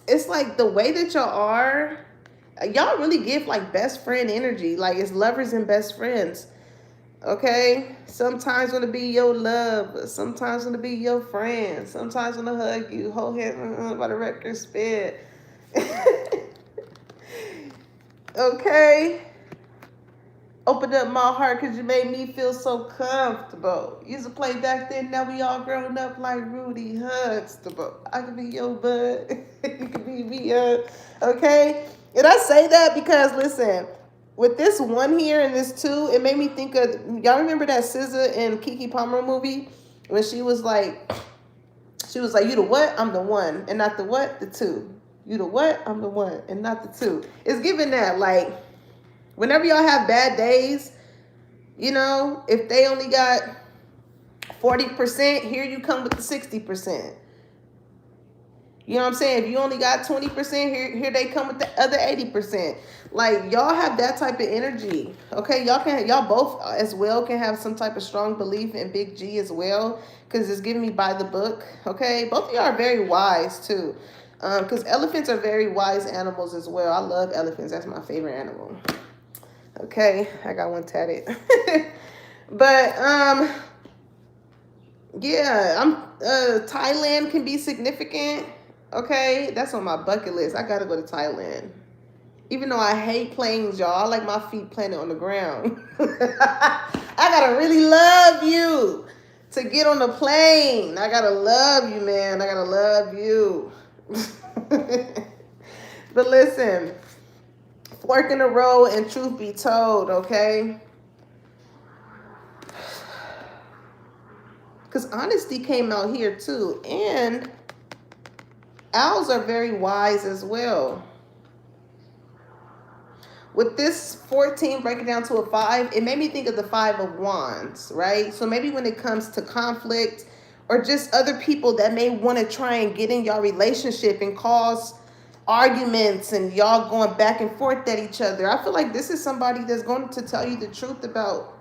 it's like the way that y'all really give like best friend energy. Like, it's lovers and best friends. Okay? Sometimes want to be your love. Sometimes want to be your friend. Sometimes want to hug you. Hold hands by the record spit. Okay? Open up my heart because you made me feel so comfortable. Used to play back then, now we all grown up like Rudy Huxtable. I can be your bud. You can be me, okay? And I say that because, listen, with this one here and this two, it made me think of, y'all remember that SZA and Keke Palmer movie? When she was like, you the what? I'm the one. And not the what? The two. You the what? I'm the one. And not the two. It's giving that, like, whenever y'all have bad days, you know, if they only got 40%, here you come with the 60%. You know what I'm saying? If you only got 20%, here they come with the other 80%. Like, y'all have that type of energy. Okay, y'all both as well can have some type of strong belief in Big G as well, because it's giving me by the book. Okay, both of y'all are very wise too, because elephants are very wise animals as well. I love elephants. That's my favorite animal. Okay, I got one tatted. But yeah, Thailand can be significant. Okay, that's on my bucket list. I gotta go to Thailand. Even though I hate planes, y'all, I like my feet planted on the ground. I gotta really love you to get on the plane. I gotta love you, man. I gotta love you. But listen, fork in the road and truth be told, okay? Because honesty came out here too. And owls are very wise as well. With this 14 breaking down to a 5, it made me think of the 5 of Wands, right? So maybe when it comes to conflict or just other people that may want to try and get in your relationship and cause arguments and y'all going back and forth at each other, I feel like this is somebody that's going to tell you the truth about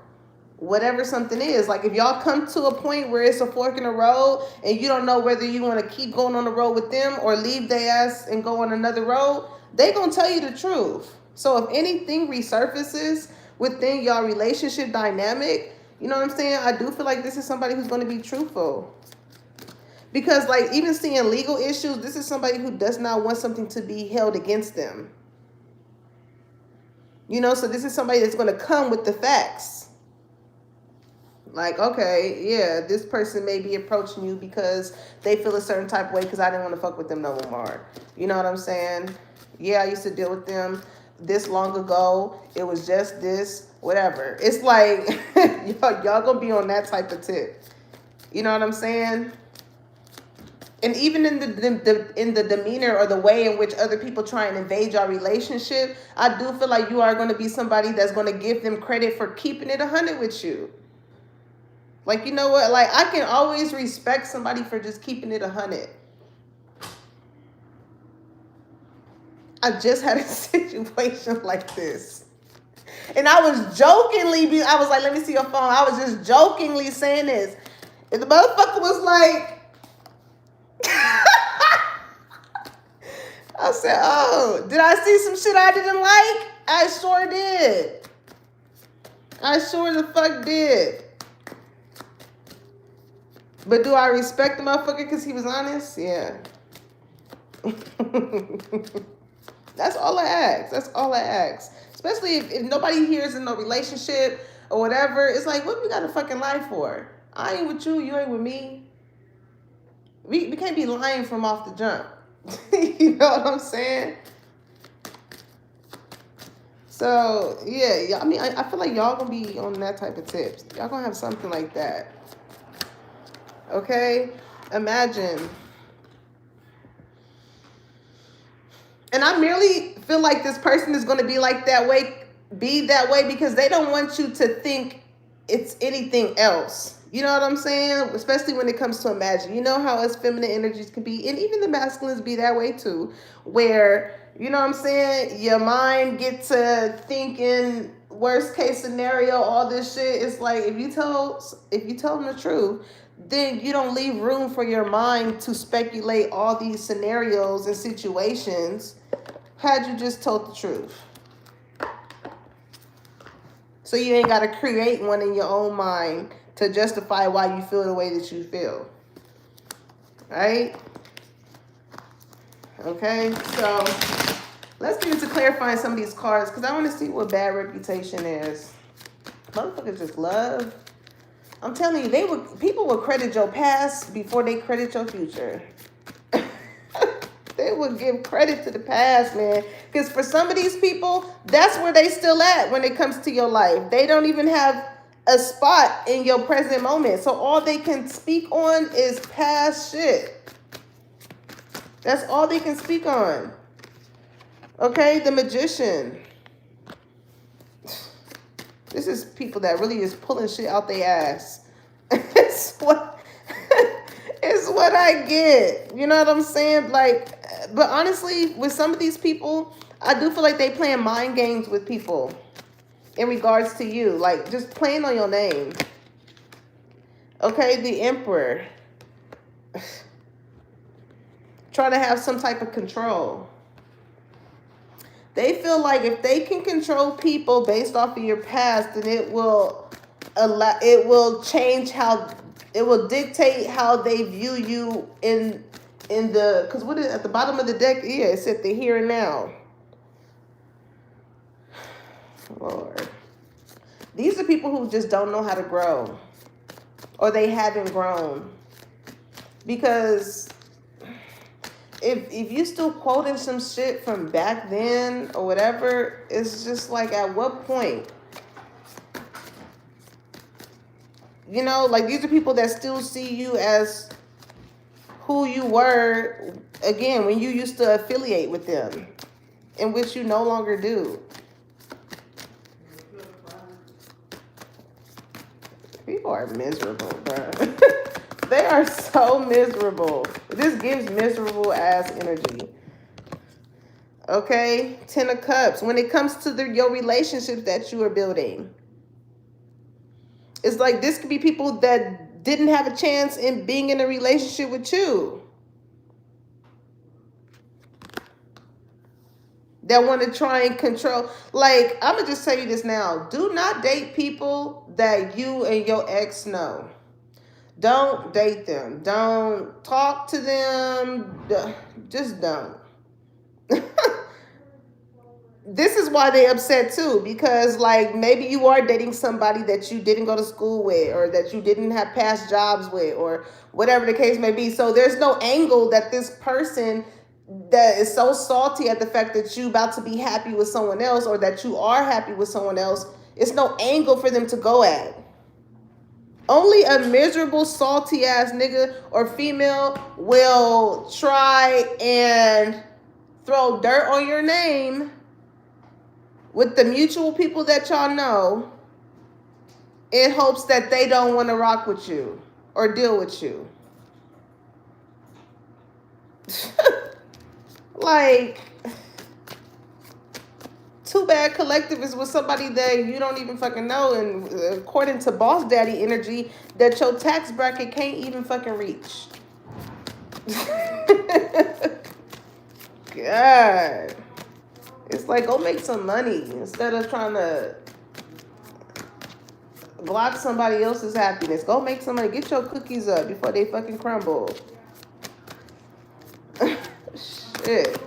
whatever something is. Like, if y'all come to a point where it's a fork in the road and you don't know whether you want to keep going on the road with them or leave their ass and go on another road, they gonna tell you the truth. So if anything resurfaces within y'all relationship dynamic, you know what I'm saying, I do feel like this is somebody who's going to be truthful. Because, like, even seeing legal issues, this is somebody who does not want something to be held against them. You know, so this is somebody that's going to come with the facts. Like, okay, yeah, this person may be approaching you because they feel a certain type of way because I didn't want to fuck with them no more. You know what I'm saying? Yeah, I used to deal with them this long ago. It was just this, whatever. It's like, y'all gonna be on that type of tip. You know what I'm saying? And even in the demeanor or the way in which other people try and invade your relationship, I do feel like you are going to be somebody that's going to give them credit for keeping it 100 with you. Like, you know what? Like, I can always respect somebody for just keeping it 100. I just had a situation like this. And I was jokingly, I was like, let me see your phone. I was just jokingly saying this. And the motherfucker was like, I said, oh, did I see some shit I didn't like? I sure did. I sure the fuck did. But do I respect the motherfucker because he was honest? Yeah. That's all I ask. That's all I ask. Especially if nobody here is in no relationship or whatever. It's like, what do we got a fucking lie for? I ain't with you. You ain't with me. We can't be lying from off the jump. You know what I'm saying? So, yeah. I mean, I feel like y'all gonna be on that type of tips. Y'all gonna have something like that. Okay? Imagine. And I merely feel like this person is going to be that way because they don't want you to think it's anything else. You know what I'm saying? Especially when it comes to imagine. You know how us feminine energies can be, and even the masculines be that way too, where, you know what I'm saying, your mind gets to thinking worst case scenario, all this shit. It's like, if you tell them the truth, then you don't leave room for your mind to speculate all these scenarios and situations had you just told the truth. So you ain't got to create one in your own mind to justify why you feel the way that you feel. Right? Okay, so let's get into clarifying some of these cards because I want to see what bad reputation is. Motherfuckers just love. I'm telling you, people will credit your past before they credit your future. They would give credit to the past, man. Because for some of these people, that's where they still at when it comes to your life. They don't even have a spot in your present moment. So all they can speak on is past shit. That's all they can speak on. Okay, the Magician. This is people that really is pulling shit out their ass. It's what I get. You know what I'm saying? Like, but honestly, with some of these people, I do feel like they playing mind games with people in regards to you. Like, just playing on your name. Okay, the Emperor. Trying to have some type of control. They feel like if they can control people based off of your past, then it will change how, it will dictate how they view you in the, because what is at the bottom of the deck? Yeah, it said the here and now. Lord. These are people who just don't know how to grow, or they haven't grown. Because if you still quoting some shit from back then or whatever, it's just like, at what point? You know, like, these are people that still see you as who you were, again, when you used to affiliate with them, in which you no longer do. People are miserable, bro. They are so miserable. This gives miserable ass energy. Okay, 10 of Cups. When it comes to your relationships that you are building, it's like this could be people that didn't have a chance in being in a relationship with you, that want to try and control. Like, I'm gonna just tell you this now. Do not date people that you and your ex know. Don't date them. Don't talk to them. Just don't. This is why they upset too, because like maybe you are dating somebody that you didn't go to school with, or that you didn't have past jobs with, or whatever the case may be. So there's no angle that this person that is so salty at the fact that you about to be happy with someone else, or that you are happy with someone else. It's no angle for them to go at. Only a miserable, salty ass nigga or female will try and throw dirt on your name with the mutual people that y'all know, in hopes that they don't want to rock with you or deal with you. Like, Too Bad Collective is with somebody that you don't even fucking know, and according to Boss Daddy energy, that your tax bracket can't even fucking reach. God. It's like, go make some money instead of trying to block somebody else's happiness. Go make some money. Get your cookies up before they fucking crumble. Shit.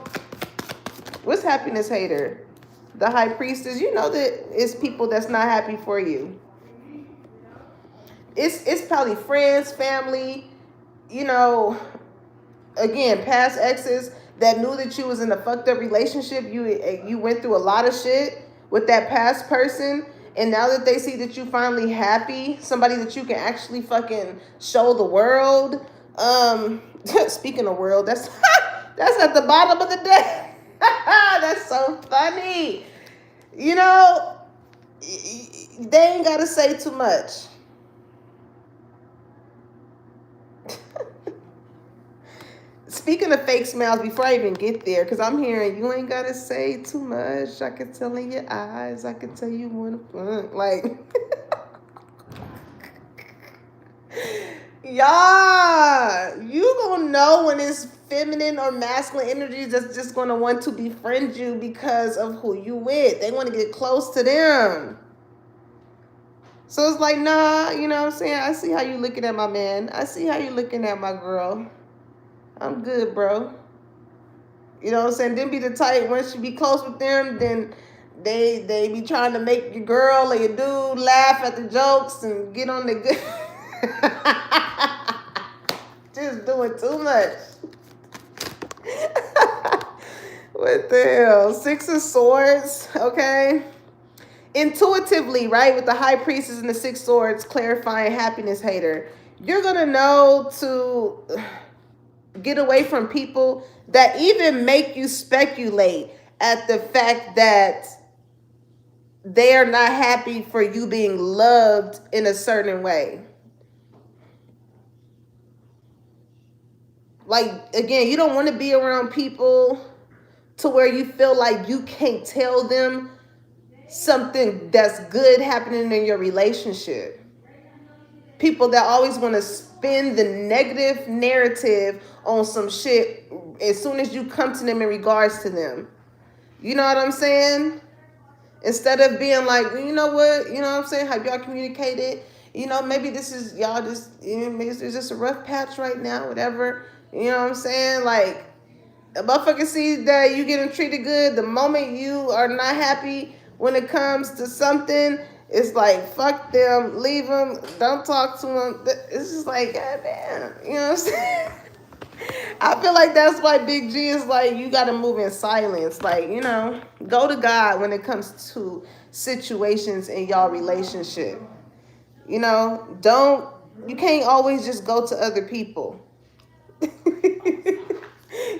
What's Happiness Hater? The High Priestess. You know that it's people that's not happy for you. It's probably friends, family, you know, again, past exes that knew that you was in a fucked up relationship. You went through a lot of shit with that past person, and now that they see that you finally happy, somebody that you can actually fucking show the world. Speaking of world, that's that's at the bottom of the deck. That's so funny. You know, they ain't gotta say too much. Speaking of fake smiles, before I even get there, because I'm hearing you ain't gotta say too much. I can tell in your eyes. I can tell you want to like. Y'all, you gonna know when it's feminine or masculine energies that's just gonna want to befriend you because of who you with. They want to get close to them. So it's like, nah, you know what I'm saying? I see how you looking at my man. I see how you looking at my girl. I'm good, bro. You know what I'm saying? Then be the type, once you be close with them, then They be trying to make your girl or your dude laugh at the jokes and get on the good. Just doing too much. What the hell? Six of Swords, okay? Intuitively, right, with the High Priestess and the Six Swords, clarifying happiness hater, you're going to know to get away from people that even make you speculate at the fact that they are not happy for you being loved in a certain way. Like, again, you don't want to be around people to where you feel like you can't tell them something that's good happening in your relationship. People that always want to spin the negative narrative on some shit as soon as you come to them in regards to them. You know what I'm saying? Instead of being like, you know what I'm saying? Have y'all communicated? You know, maybe this is y'all just, maybe it's just a rough patch right now, whatever. You know what I'm saying? Like, a motherfucker sees that you getting treated good. The moment you are not happy when it comes to something, it's like, fuck them, leave them, don't talk to them. It's just like, goddamn, you know what I'm saying? I feel like that's why Big G is like, you got to move in silence. Like, go to God when it comes to situations in y'all relationship. You can't always just go to other people.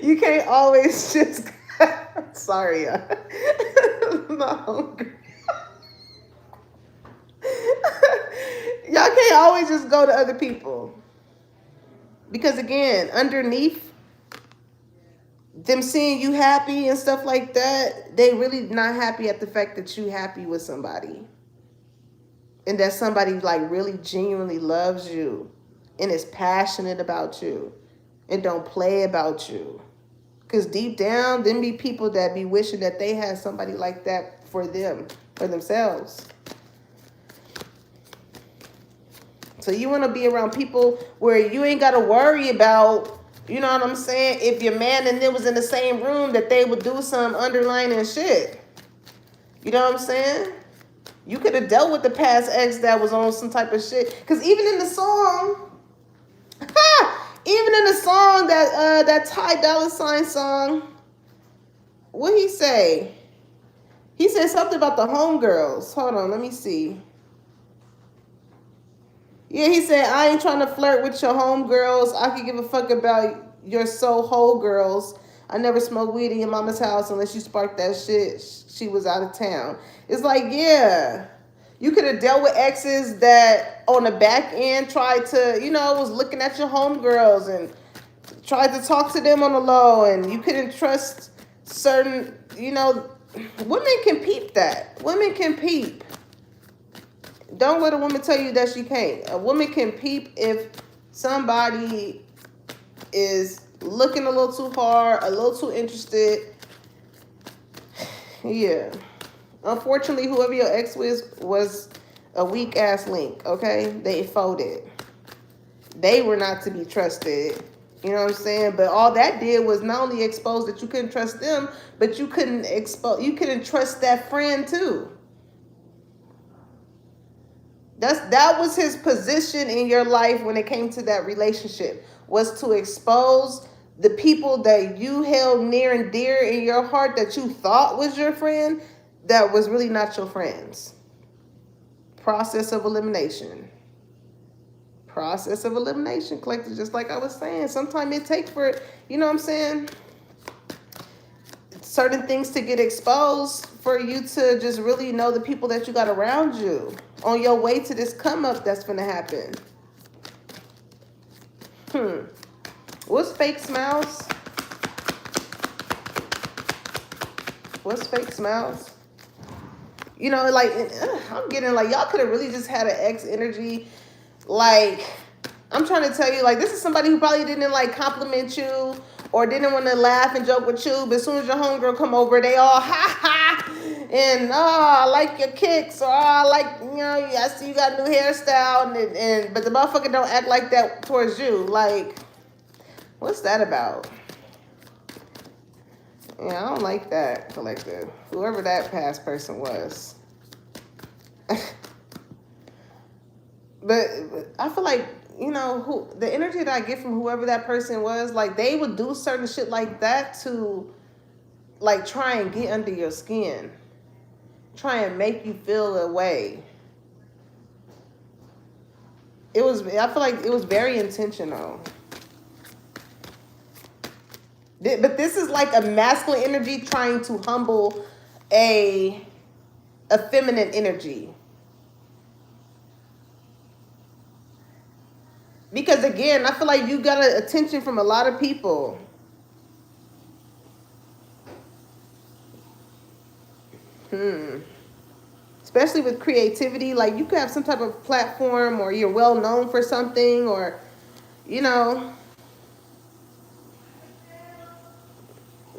You can't always just, sorry, I'm hungry. Y'all can't always just go to other people. Because again, underneath them seeing you happy and stuff like that, they really not happy at the fact that you happy with somebody. And that somebody like really genuinely loves you and is passionate about you and don't play about you. Because deep down, them be people that be wishing that they had somebody like that for them, for themselves. So you want to be around people where you ain't got to worry about, you know what I'm saying, if your man and them was in the same room, that they would do some underlining shit. You know what I'm saying? You could have dealt with the past ex that was on some type of shit. Because even in the song, that Ty Dolla $ign song, what he say? He said something about the homegirls. Hold on, let me see. Yeah, he said, I ain't trying to flirt with your homegirls. I could give a fuck about your so-ho girls. I never smoked weed in your mama's house unless you sparked that shit. She was out of town. It's like, yeah. You could have dealt with exes that on the back end tried to, was looking at your homegirls and tried to talk to them on the low, and you couldn't trust certain, women can peep that. Women can peep. Don't let a woman tell you that she can't. A woman can peep if somebody is looking a little too hard, a little too interested. Yeah. Unfortunately, whoever your ex was a weak ass link, okay? They folded. They were not to be trusted. You know what I'm saying? But all that did was not only expose that you couldn't trust them, but you couldn't trust that friend too. That was his position in your life when it came to that relationship, was to expose the people that you held near and dear in your heart that you thought was your friend, that was really not your friends. Process of elimination. Process of elimination, collective, just like I was saying. Sometimes it takes for, certain things to get exposed for you to just really know the people that you got around you on your way to this come up that's going to happen. What's fake smiles? What's fake smiles? I'm getting like, y'all could have really just had an ex energy. Like, I'm trying to tell you, like, this is somebody who probably didn't compliment you or didn't want to laugh and joke with you, but as soon as your homegirl come over, they all ha and I like your kicks, or I like, I see you got a new hairstyle, and but the motherfucker don't act like that towards you. Like, what's that about? Yeah, I don't like that, collective. Whoever that past person was. But I feel like, you know, who the energy that I get from whoever that person was, like they would do certain shit like that to like try and get under your skin. Try and make you feel a way. I feel like it was very intentional. But this is like a masculine energy trying to humble a feminine energy. Because again, I feel like you got attention from a lot of people. Especially with creativity, like you could have some type of platform or you're well known for something or, you know,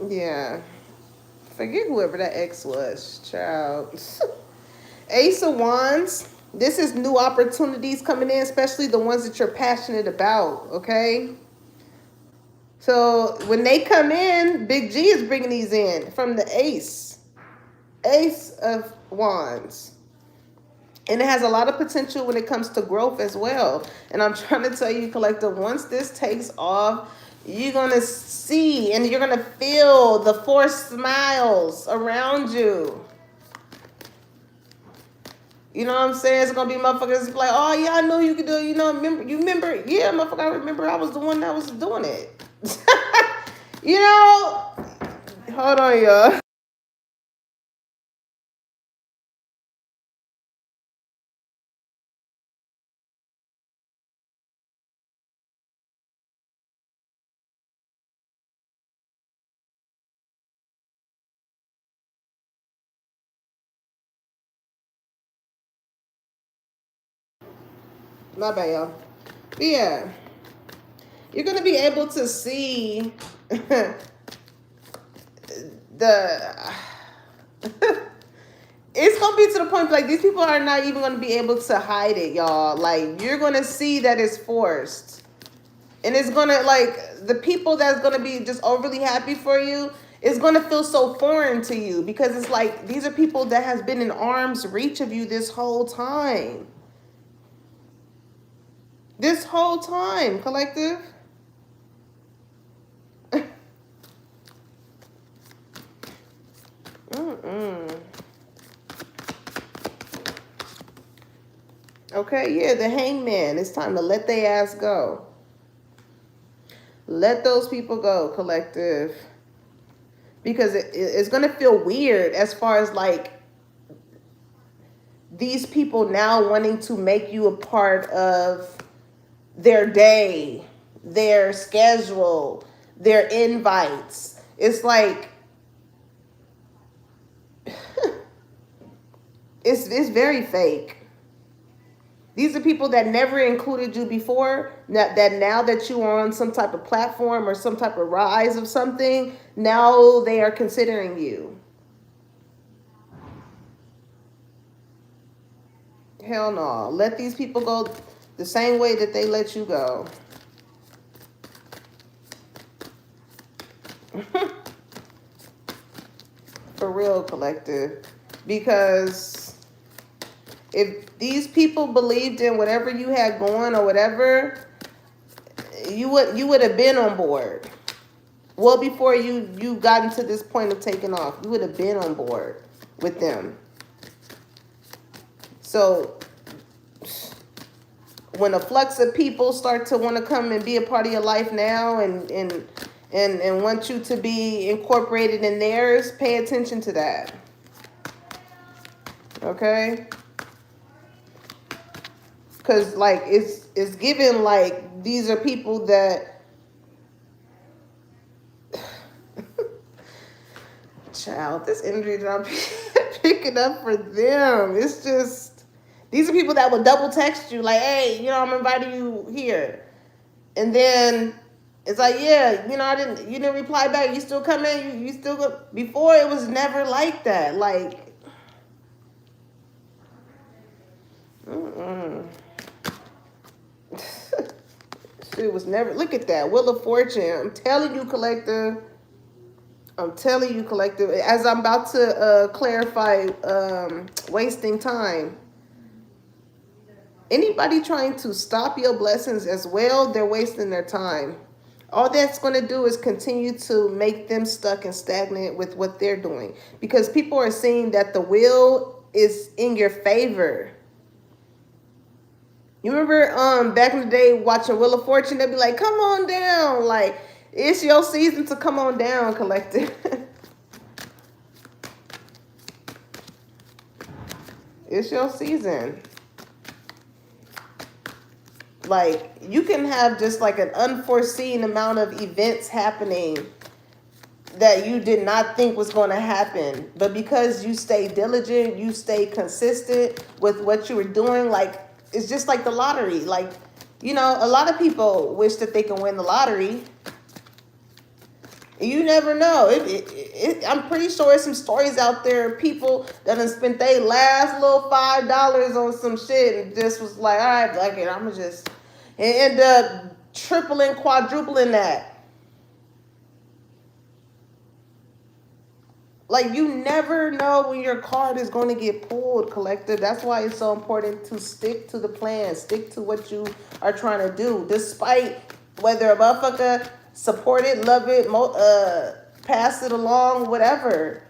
yeah. Forget whoever that ex was, child. Ace of Wands. This is new opportunities coming in, especially the ones that you're passionate about, okay? So when they come in, Big G is bringing these in from the Ace. Ace of Wands. And it has a lot of potential when it comes to growth as well. And I'm trying to tell you, collective, once this takes off, you're going to see and you're going to feel the forced smiles around you. You know what I'm saying? It's going to be motherfuckers like, oh, yeah, I know you could do it. You know, remember? Yeah, motherfucker, I remember I was the one that was doing it. You know? Hold on, y'all. My bad, y'all. But yeah. You're going to be able to see the it's gonna be to the point like these people are not even gonna be able to hide it, y'all. Like you're gonna see that it's forced, and it's gonna like the people that's gonna be just overly happy for you is gonna feel so foreign to you because it's like these are people that has been in arm's reach of you this whole time. This whole time, collective. Okay, yeah, the hangman. It's time to let their ass go. Let those people go, collective. Because it's going to feel weird as far as like these people now wanting to make you a part of their day, their schedule, their invites. It's like, it's very fake. These are people that never included you before, that now that you are on some type of platform or some type of rise of something, now they are considering you. Hell no. Let these people go the same way that they let you go. For real, collective. Because if these people believed in whatever you had going or whatever, you would have been on board. Well, before you got into this point of taking off, you would have been on board with them. So when a flux of people start to want to come and be a part of your life now and want you to be incorporated in theirs, pay attention to that. Okay? Because like it's given like these are people that child, this energy that I'm picking up for them, it's just these are people that will double text you like, hey, you know, I'm inviting you here, and then it's like, yeah, you know, you didn't reply back, you still come in, you still go. Before it was never like that, like it was never. Look at that Wheel of Fortune. I'm telling you, collector. I'm telling you, collective. As I'm about to clarify, wasting time. Anybody trying to stop your blessings as well, they're wasting their time. All that's going to do is continue to make them stuck and stagnant with what they're doing, because people are seeing that the will is in your favor. You remember back in the day watching Wheel of Fortune, they'd be like, come on down, like it's your season to come on down, collective. It's your season. Like, you can have just like an unforeseen amount of events happening that you did not think was going to happen. But because you stay diligent, you stay consistent with what you were doing, like, it's just like the lottery. Like, you know, a lot of people wish that they can win the lottery. You never know. I'm pretty sure there's some stories out there of people that have spent their last little $5 on some shit and just was like, all right, like it, I'm gonna just end up tripling, quadrupling that. Like, you never know when your card is going to get pulled, collective. That's why it's so important to stick to the plan, stick to what you are trying to do, despite whether a motherfucker support it, love it, pass it along, whatever.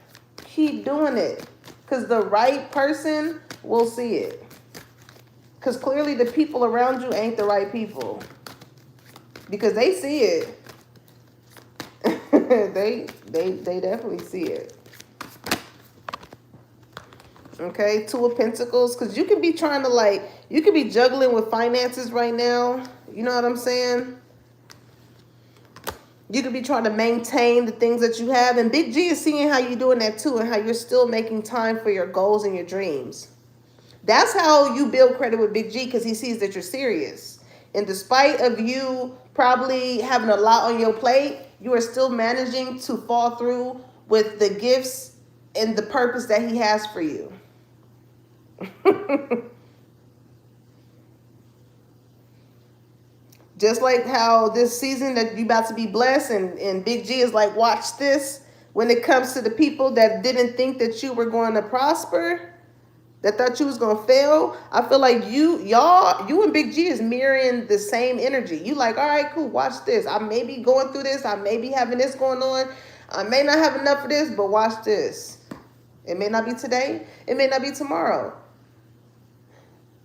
Keep doing it, because the right person will see it. Because clearly the people around you ain't the right people, because they see it. they definitely see it. Okay, Two of Pentacles, because you can be trying to, like, you could be juggling with finances right now. You know what I'm saying? You could be trying to maintain the things that you have. And Big G is seeing how you're doing that too, and how you're still making time for your goals and your dreams. That's how you build credit with Big G, because he sees that you're serious. And despite of you probably having a lot on your plate, you are still managing to fall through with the gifts and the purpose that he has for you. Just like how this season that you about to be blessed, and Big G is like, watch this, when it comes to the people that didn't think that you were going to prosper, that thought you was going to fail. I feel like you and Big G is mirroring the same energy. You like, all right, cool, watch this. I may be going through this. I may be having this going on. I may not have enough of this, but watch this. It may not be today. It may not be tomorrow.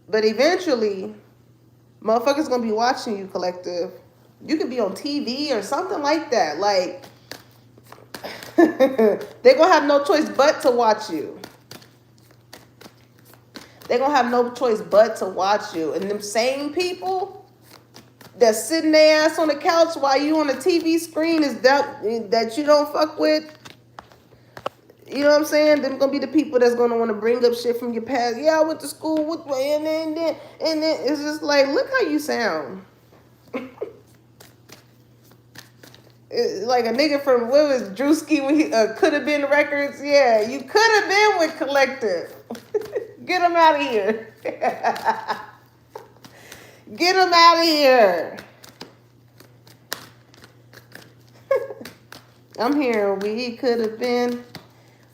But eventually, motherfuckers gonna be watching you, collective. You could be on TV or something like that. Like, they're gonna have no choice but to watch you. They're gonna have no choice but to watch you. And them same people that's sitting their ass on the couch while you on the TV screen is that you don't fuck with. You know what I'm saying? Them gonna be the people that's gonna want to bring up shit from your past. Yeah, I went to school with, and then it's just like, look how you sound. Like a nigga from, what was Drewski when he could have been records. Yeah, you could have been with Collective. Get him out of here. Get him out of here. I'm here. We could have been.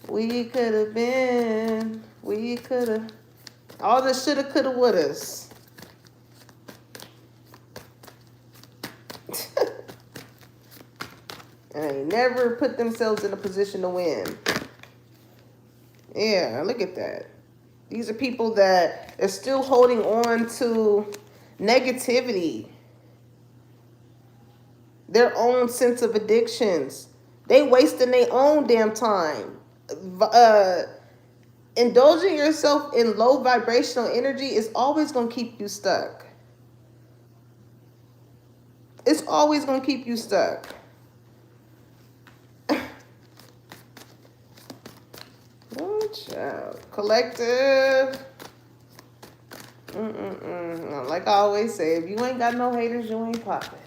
We could have been. We could have. All the shoulda, coulda, wouldas. And they never put themselves in a position to win. Yeah, look at that. These are people that are still holding on to negativity, their own sense of addictions. They wasting their own damn time. Indulging yourself in low vibrational energy is always going to keep you stuck. It's always going to keep you stuck. Watch out. Collective. Like I always say, if you ain't got no haters, you ain't popping.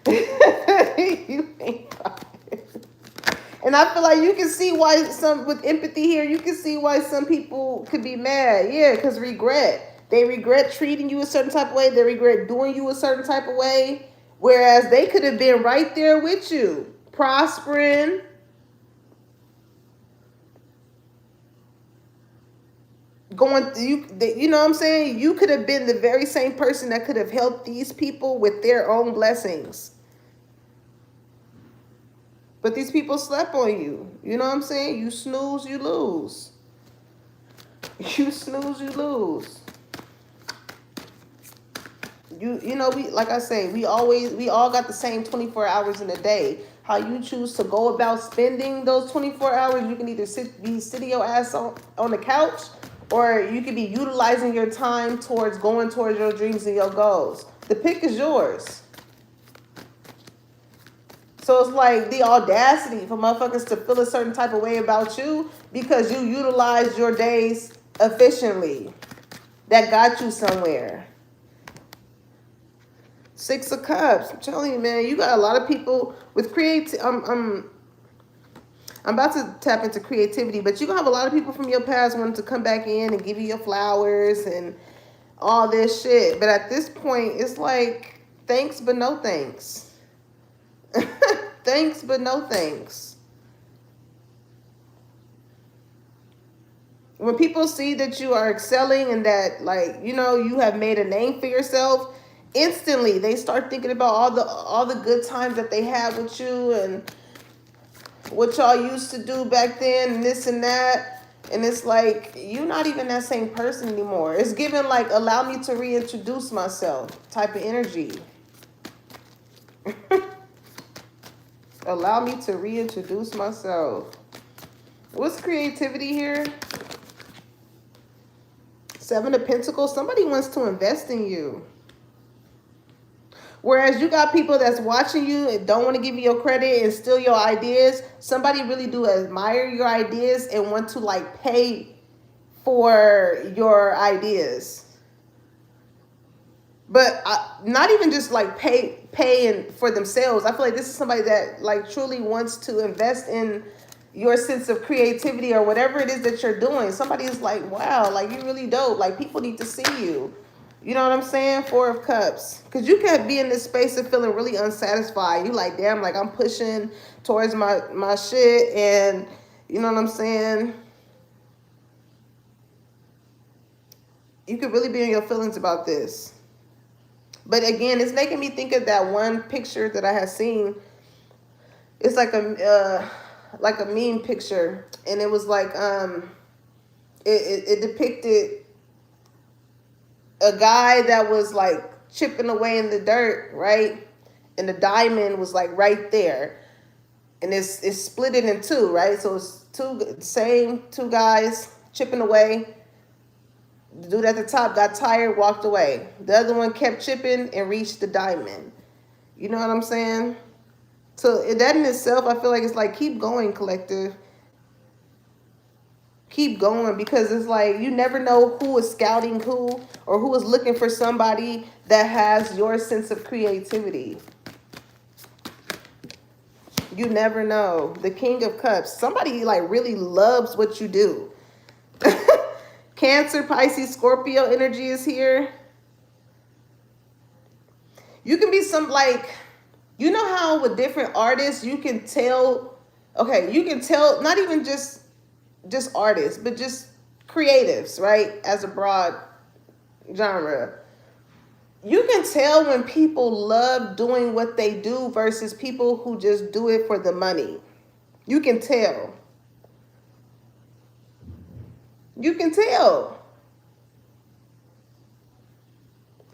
You ain't popping. And I feel like you can see why with empathy here, you can see why some people could be mad. Yeah, because regret. They regret treating you a certain type of way. They regret doing you a certain type of way. Whereas they could have been right there with you, prospering, you know what I'm saying? You could have been the very same person that could have helped these people with their own blessings. But these people slept on you. You know what I'm saying? You snooze, you lose. You snooze, you lose. You know, we, like I say, we all got the same 24 hours in a day. How you choose to go about spending those 24 hours, you can either be sitting your ass on the couch, or you could be utilizing your time towards going towards your dreams and your goals. The pick is yours. So it's like the audacity for motherfuckers to feel a certain type of way about you because you utilize your days efficiently. That got you somewhere. Six of Cups. I'm telling you, man, you got a lot of people with I'm about to tap into creativity, but you're gonna have a lot of people from your past wanting to come back in and give you your flowers and all this shit. But at this point, it's like, thanks, but no thanks. Thanks, but no thanks. When people see that you are excelling and that, like, you know, you have made a name for yourself, instantly they start thinking about all the good times that they had with you and what y'all used to do back then and this and that. And it's like, you're not even that same person anymore. It's given like, allow me to reintroduce myself type of energy. Allow me to reintroduce myself. What's creativity here? Seven of Pentacles. Somebody wants to invest in you. Whereas you got people that's watching you and don't want to give you your credit and steal your ideas. Somebody really do admire your ideas and want to like pay for your ideas. But not even just like paying for themselves. I feel like this is somebody that like truly wants to invest in your sense of creativity or whatever it is that you're doing. Somebody is like, wow, like you're really dope. Like people need to see you. You know what I'm saying? Four of Cups. Because you can be in this space of feeling really unsatisfied. You like, damn, like I'm pushing towards my shit. And you know what I'm saying? You could really be in your feelings about this. But again, it's making me think of that one picture that I had seen. It's like a meme picture. And it was like, it depicted a guy that was like chipping away in the dirt, right? And the diamond was like right there. And it's split it in two, right? So it's two guys chipping away. The dude at the top got tired, walked away. The other one kept chipping and reached the diamond. You know what I'm saying? So that in itself, I feel like it's like, keep going, collective. Keep going, because it's like you never know who is scouting who or who is looking for somebody that has your sense of creativity. You never know. The King of Cups. Somebody like really loves what you do. Cancer, Pisces, Scorpio energy is here. You can be some like, you know how with different artists you can tell, okay, you can tell not even just artists, but just creatives, right? As a broad genre. You can tell when people love doing what they do versus people who just do it for the money. You can tell. You can tell.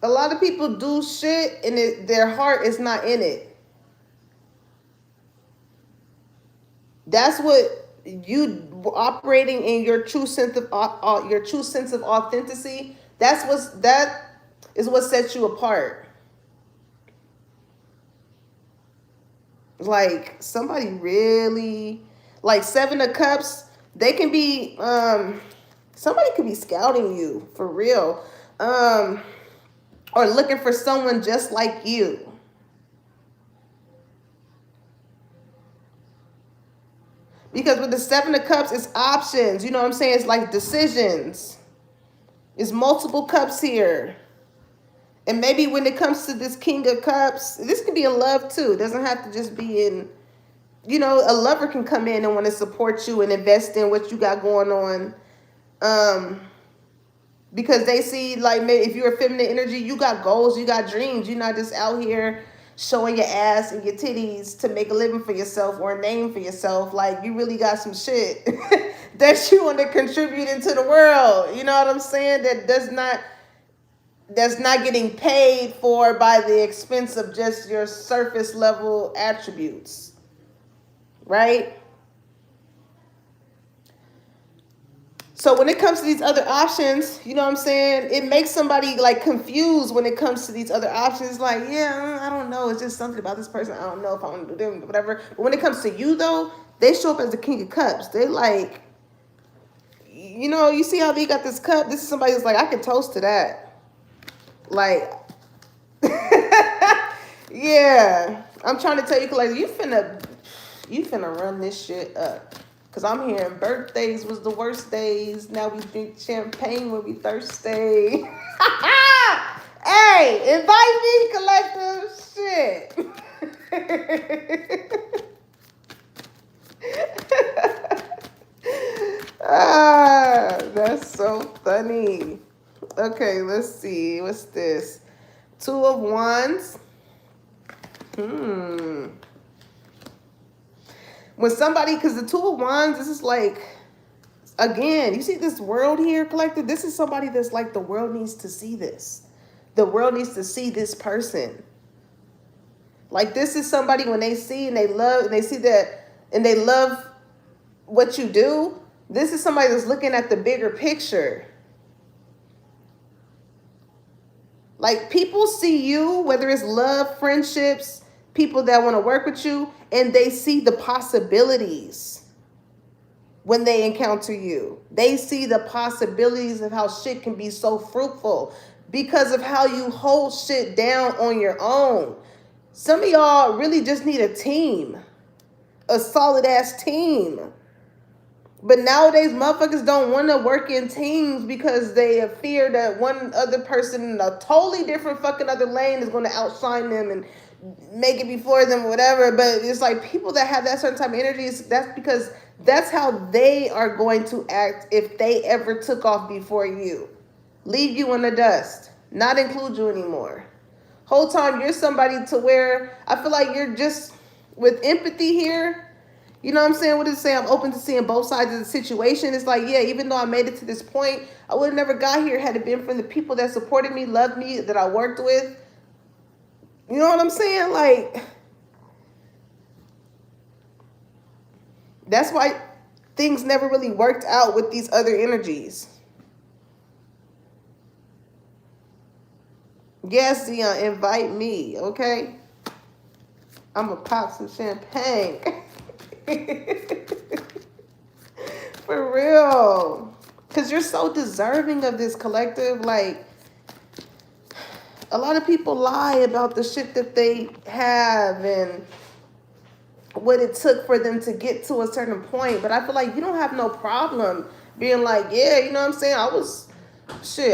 A lot of people do shit and their heart is not in it. That's what you operating in your true sense of authenticity. That is what sets you apart. Like somebody really, like Seven of Cups, they can be somebody could be scouting you for real, or looking for someone just like you. Because with the Seven of Cups, it's options. You know what I'm saying? It's like decisions. It's multiple cups here. And maybe when it comes to this King of Cups, this could be in love too. It doesn't have to just be in, you know, a lover can come in and want to support you and invest in what you got going on. because they see like maybe if you're a feminine energy, you got goals, you got dreams. You're not just out here showing your ass and your titties to make a living for yourself or a name for yourself. Like you really got some shit that you want to contribute into the world. You know what I'm saying? That's not getting paid for by the expense of just your surface level attributes. Right? So when it comes to these other options, you know what I'm saying? It makes somebody like confused when it comes to these other options. Like, yeah, I don't know. It's just something about this person. I don't know if I want to do them, whatever. But when it comes to you, though, they show up as the King of Cups. They like, you know, you see how they got this cup? This is somebody who's like, I can toast to that. Like, yeah. I'm trying to tell you, like, you finna run this shit up. Because I'm hearing birthdays was the worst days. Now we drink champagne when we thirsty. Hey, invite me, collective. Shit. That's so funny. Okay, let's see. What's this? 2 of Wands. When somebody, because the 2 of Wands, this is like, again, you see this world here, collective? This is somebody that's like, the world needs to see this. The world needs to see this person. Like, this is somebody when they see and they love, and they see that, and they love what you do, this is somebody that's looking at the bigger picture. Like, people see you, whether it's love, friendships, people that want to work with you, and they see the possibilities when they encounter you. They see the possibilities of how shit can be so fruitful because of how you hold shit down on your own. Some of y'all really just need a team, a solid ass team. But nowadays, motherfuckers don't want to work in teams because they fear that one other person in a totally different fucking other lane is going to outshine them and make it before them or whatever. But it's like people that have that certain type of energy, that's because that's how they are going to act if they ever took off before you. Leave you in the dust. Not include you anymore. Whole time you're somebody to where I feel like you're just with empathy here. You know what I'm saying? What does it say? I'm open to seeing both sides of the situation. It's like, yeah, even though I made it to this point, I would have never got here had it been from the people that supported me, loved me, that I worked with. You know what I'm saying? Like, that's why things never really worked out with these other energies. Yes, Zion, invite me, okay? I'm gonna pop some champagne. For real. Because you're so deserving of this, collective. Like, a lot of people lie about the shit that they have and what it took for them to get to a certain point. But I feel like you don't have no problem being like, yeah, you know what I'm saying?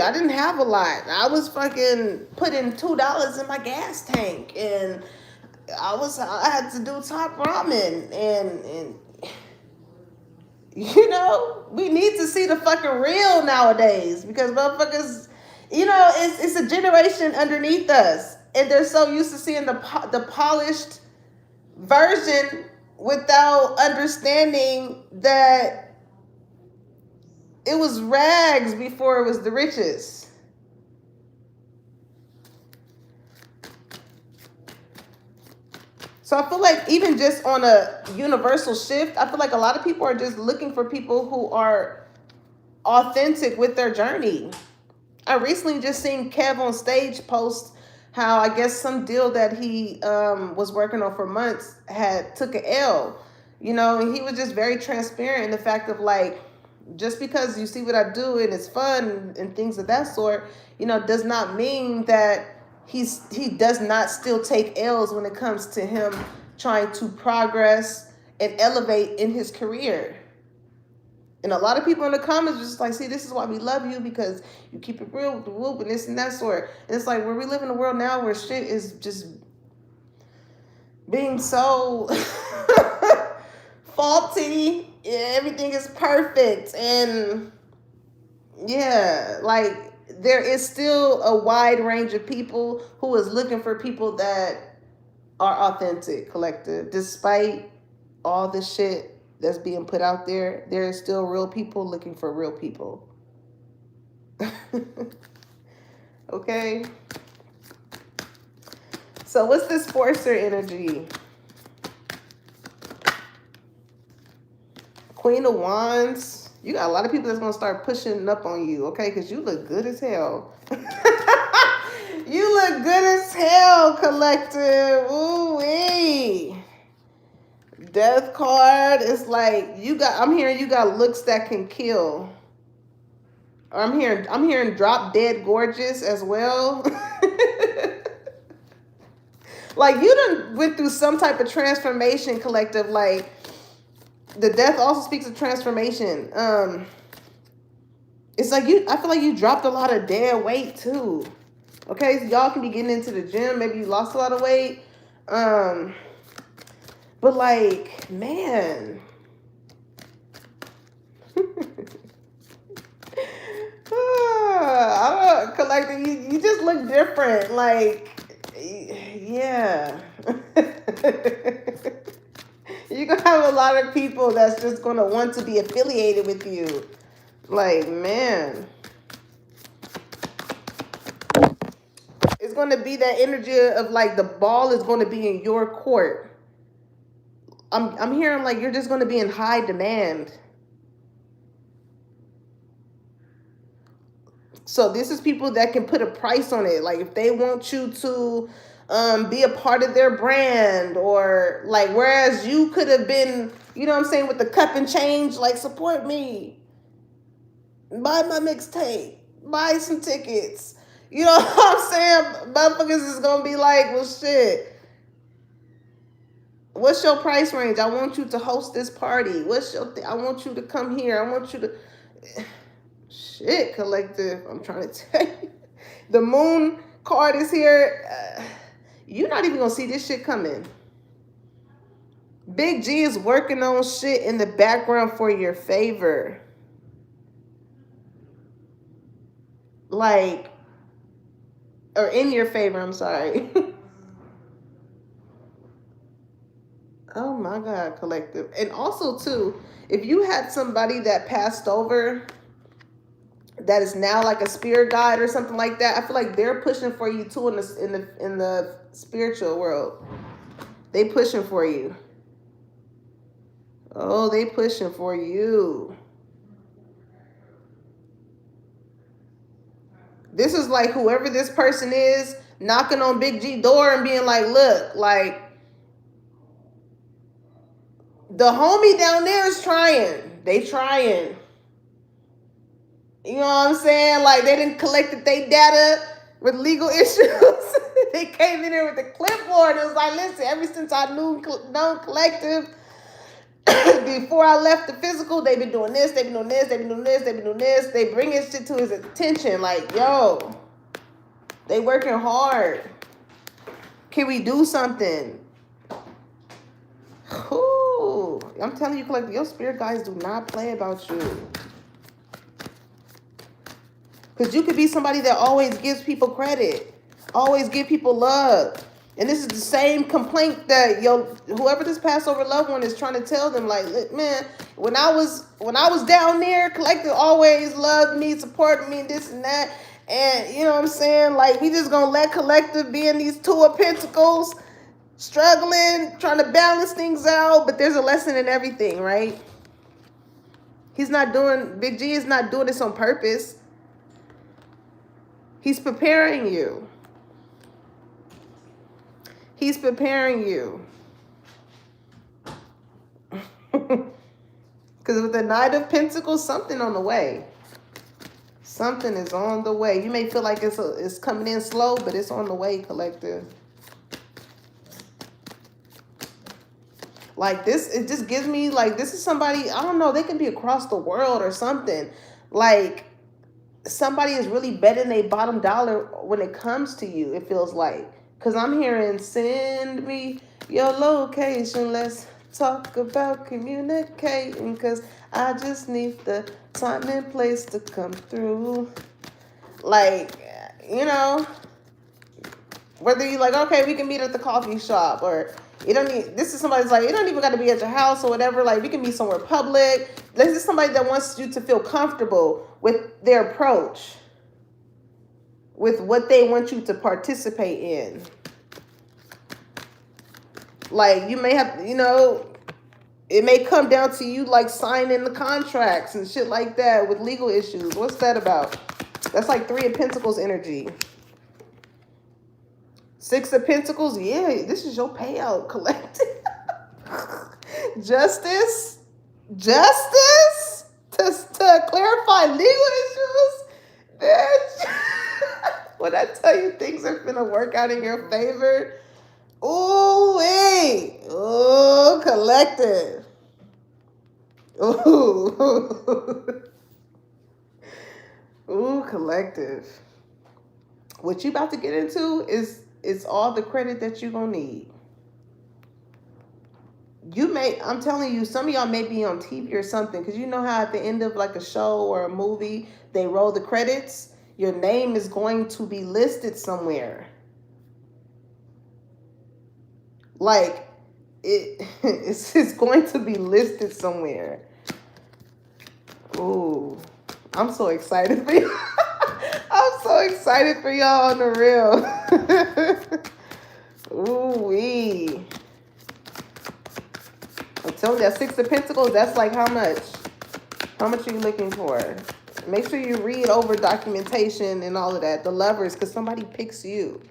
I didn't have a lot. I was fucking putting $2 in my gas tank, and I had to do top ramen, and you know, we need to see the fucking real nowadays because motherfuckers, you know, it's a generation underneath us, and they're so used to seeing the polished version without understanding that it was rags before it was the riches. So I feel like even just on a universal shift, I feel like a lot of people are just looking for people who are authentic with their journey. I recently just seen Kev on stage post how I guess some deal that he was working on for months had took an L, you know, and he was just very transparent in the fact of like, just because you see what I do and it's fun and things of that sort, you know, does not mean that he does not still take L's when it comes to him trying to progress and elevate in his career. And a lot of people in the comments just like, see, this is why we love you, because you keep it real with the whoop and this and that sort. And it's like, where we live in a world now where shit is just being so faulty. Everything is perfect. And Yeah, like there is still a wide range of people who is looking for people that are authentic, collective. Despite all the shit that's being put out there, there is still real people looking for real people. Okay. So what's this Forcer energy? Queen of Wands. You got a lot of people that's gonna start pushing up on you, okay? Because you look good as hell. You look good as hell, collective. Ooh-wee. Death card is like I'm hearing you got looks that can kill. I'm hearing drop dead gorgeous as well. Like you done went through some type of transformation, collective. Like the death also speaks of transformation. It's like I feel like you dropped a lot of dead weight too. Okay, so y'all can be getting into the gym. Maybe you lost a lot of weight. But like, man. I don't know, collective. You just look different. Like, yeah. You're gonna have a lot of people that's just gonna want to be affiliated with you. Like, man. It's gonna be that energy of like the ball is gonna be in your court. I'm hearing like you're just gonna be in high demand. So this is people that can put a price on it. Like if they want you to be a part of their brand, or like whereas you could have been, you know what I'm saying, with the cup and change, like support me, buy my mixtape, buy some tickets. You know what I'm saying? Motherfuckers is gonna be like, well shit. What's your price range? I want you to host this party. I want you to come here. I want you to shit, collective. I'm trying to tell you. The moon card is here. You're not even gonna see this shit coming. Big G is working on shit in the background for your favor. Like, or in your favor, I'm sorry. Oh my God, collective. And also too, if you had somebody that passed over that is now like a spirit guide or something like that, I feel like they're pushing for you too in the spiritual world. They pushing for you. Oh, they pushing for you. This is like whoever this person is knocking on Big G door and being like, look, like the homie down there is trying. They trying. You know what I'm saying? Like they didn't collect their data with legal issues. They came in there with the clipboard. It was like, listen, ever since I known collective, before I left the physical, they've been doing this, they've been doing this, they've been doing this, they've been doing this. They bring his shit to his attention. Like, yo, they working hard. Can we do something? Ooh, I'm telling you, collective, your spirit guides do not play about you. Because you could be somebody that always gives people credit, always give people love. And this is the same complaint that whoever this Passover loved one is trying to tell them. Like, look, man, when I was down there, collective always loved me, supported me, and this and that. And you know what I'm saying? Like, we just gonna let collective be in these two of pentacles, struggling, trying to balance things out. But there's a lesson in everything, right? Big G is not doing this on purpose. He's preparing you. He's preparing you. Because with the Knight of Pentacles, something on the way. Something is on the way. You may feel like it's coming in slow, but it's on the way, collective. Like this, it just gives me like, this is somebody, I don't know, they can be across the world or something. Like, somebody is really betting their bottom dollar when it comes to you, it feels like. Because I'm hearing, send me your location, let's talk about communicating, because I just need the time and place to come through. Like, you know, whether you like, okay, we can meet at the coffee shop, or you don't need, this is somebody's like, you don't even got to be at your house or whatever. Like, we can be somewhere public. This is somebody that wants you to feel comfortable with their approach, with what they want you to participate in. Like, you may have, you know, it may come down to you like signing the contracts and shit like that with legal issues. What's that about? That's like 3 of Pentacles energy. 6 of Pentacles, yeah, this is your payout, collective. Justice to clarify legal issues, bitch. When I tell you things are gonna work out in your favor, ooh, wait, ooh, collective, ooh, ooh, collective. What you about to get into is all the credit that you're gonna need. I'm telling you, some of y'all may be on TV or something, because you know how at the end of like a show or a movie, they roll the credits. Your name is going to be listed somewhere. Like, it's going to be listed somewhere. Ooh, I'm so excited for you. I'm so excited for y'all on the real. Ooh-wee. I'm telling you, that 6 of Pentacles, that's like how much? How much are you looking for? Make sure you read over documentation and all of that. The Lovers, because somebody picks you.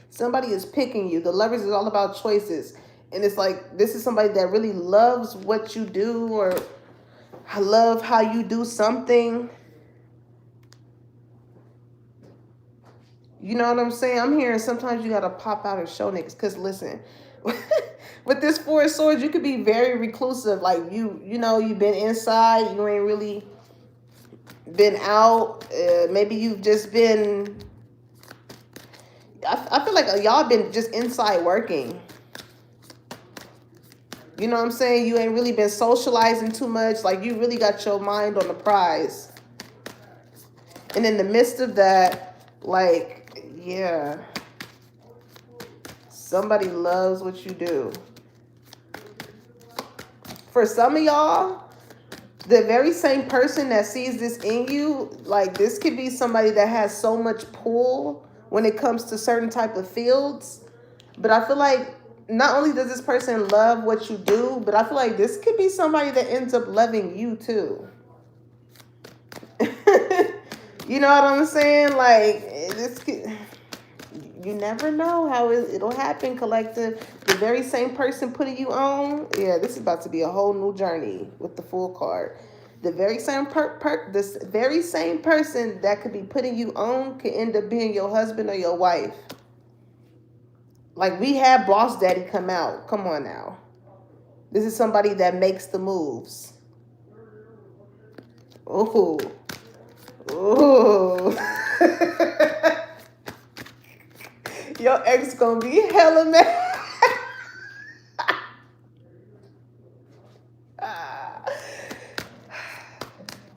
Somebody is picking you. The Lovers is all about choices. And it's like, this is somebody that really loves what you do, or I love how you do something. You know what I'm saying? I'm hearing sometimes you got to pop out and show niggas. Because listen, with this 4 of Swords, you could be very reclusive. Like, you know, you've been inside. You ain't really been out. Maybe you've just been, I feel like y'all been just inside working. You know what I'm saying? You ain't really been socializing too much. Like, you really got your mind on the prize. And in the midst of that, like, yeah, somebody loves what you do. For some of y'all, the very same person that sees this in you, like, this could be somebody that has so much pull when it comes to certain type of fields. But I feel like not only does this person love what you do, but I feel like this could be somebody that ends up loving you too. You know what I'm saying? Like, this could, you never know how it'll happen, collective. The very same person putting you on, yeah, this is about to be a whole new journey with the Fool card. The very same this very same person that could be putting you on could end up being your husband or your wife. Like, we had Boss Daddy come out. Come on now. This is somebody that makes the moves. Ooh. Ooh. Your ex gonna be hella mad.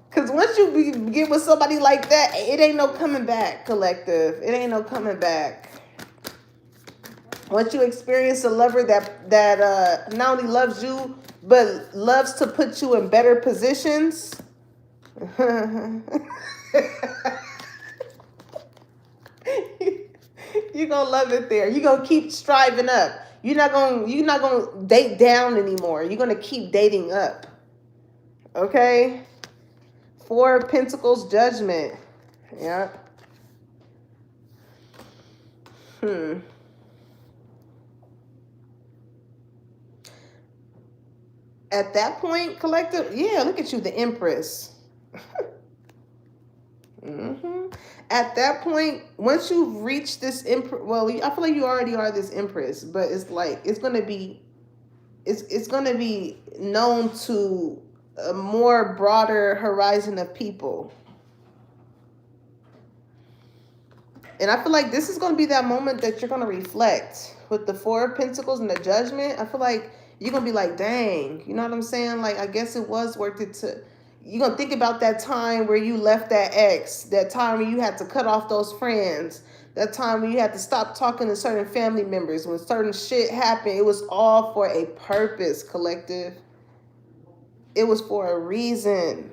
Because once you get with somebody like that, it ain't no coming back, collective. It ain't no coming back. Once you experience a lover that not only loves you, but loves to put you in better positions. You're gonna love it there. You're gonna keep striving up. You're not gonna date down anymore. You're gonna keep dating up. Okay? 4 of Pentacles, Judgment. Yeah. At that point, collective, yeah, look at you, the Empress. At that point, once you've reached this Empress, well, I feel like you already are this Empress, but it's like, it's gonna be known to a more broader horizon of people. And I feel like this is going to be that moment that you're going to reflect with the Four of Pentacles and the Judgment. I feel like you're going to be like, dang, you know what I'm saying? Like, I guess it was worth it to, you're going to think about that time where you left that ex, that time where you had to cut off those friends, that time when you had to stop talking to certain family members, when certain shit happened. It was all for a purpose, collective. It was for a reason.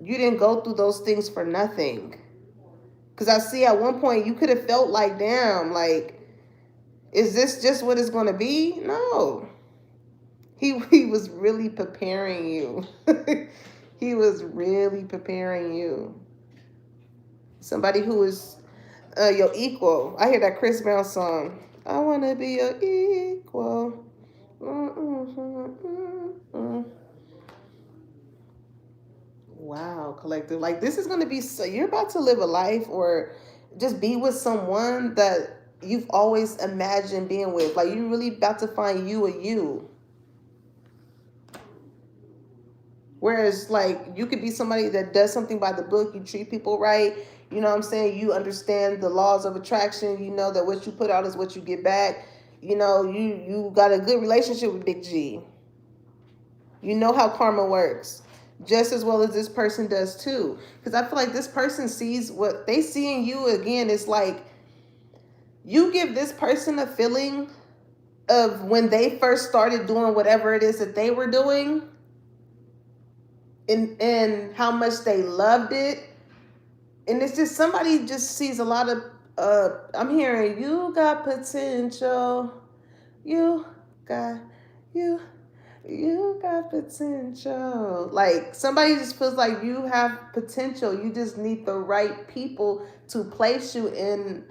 You didn't go through those things for nothing. Because I see at one point you could have felt like, damn, like, is this just what it's going to be? No. He was really preparing you. He was really preparing you. Somebody who is your equal. I hear that Chris Brown song. I want to be your equal. Wow, collective. Like, this is going to be so, you're about to live a life or just be with someone that you've always imagined being with. Like, you're really about to find you a you. Whereas, like, you could be somebody that does something by the book. You treat people right. You know what I'm saying? You understand the laws of attraction. You know that what you put out is what you get back. You know, you got a good relationship with Big G. You know how karma works. Just as well as this person does too. Because I feel like this person sees what they see in you. Again, it's like you give this person a feeling of when they first started doing whatever it is that they were doing. And how much they loved it. And it's just somebody just sees a lot of I'm hearing you got potential. You got potential. Like, somebody just feels like you have potential. You just need the right people to place you in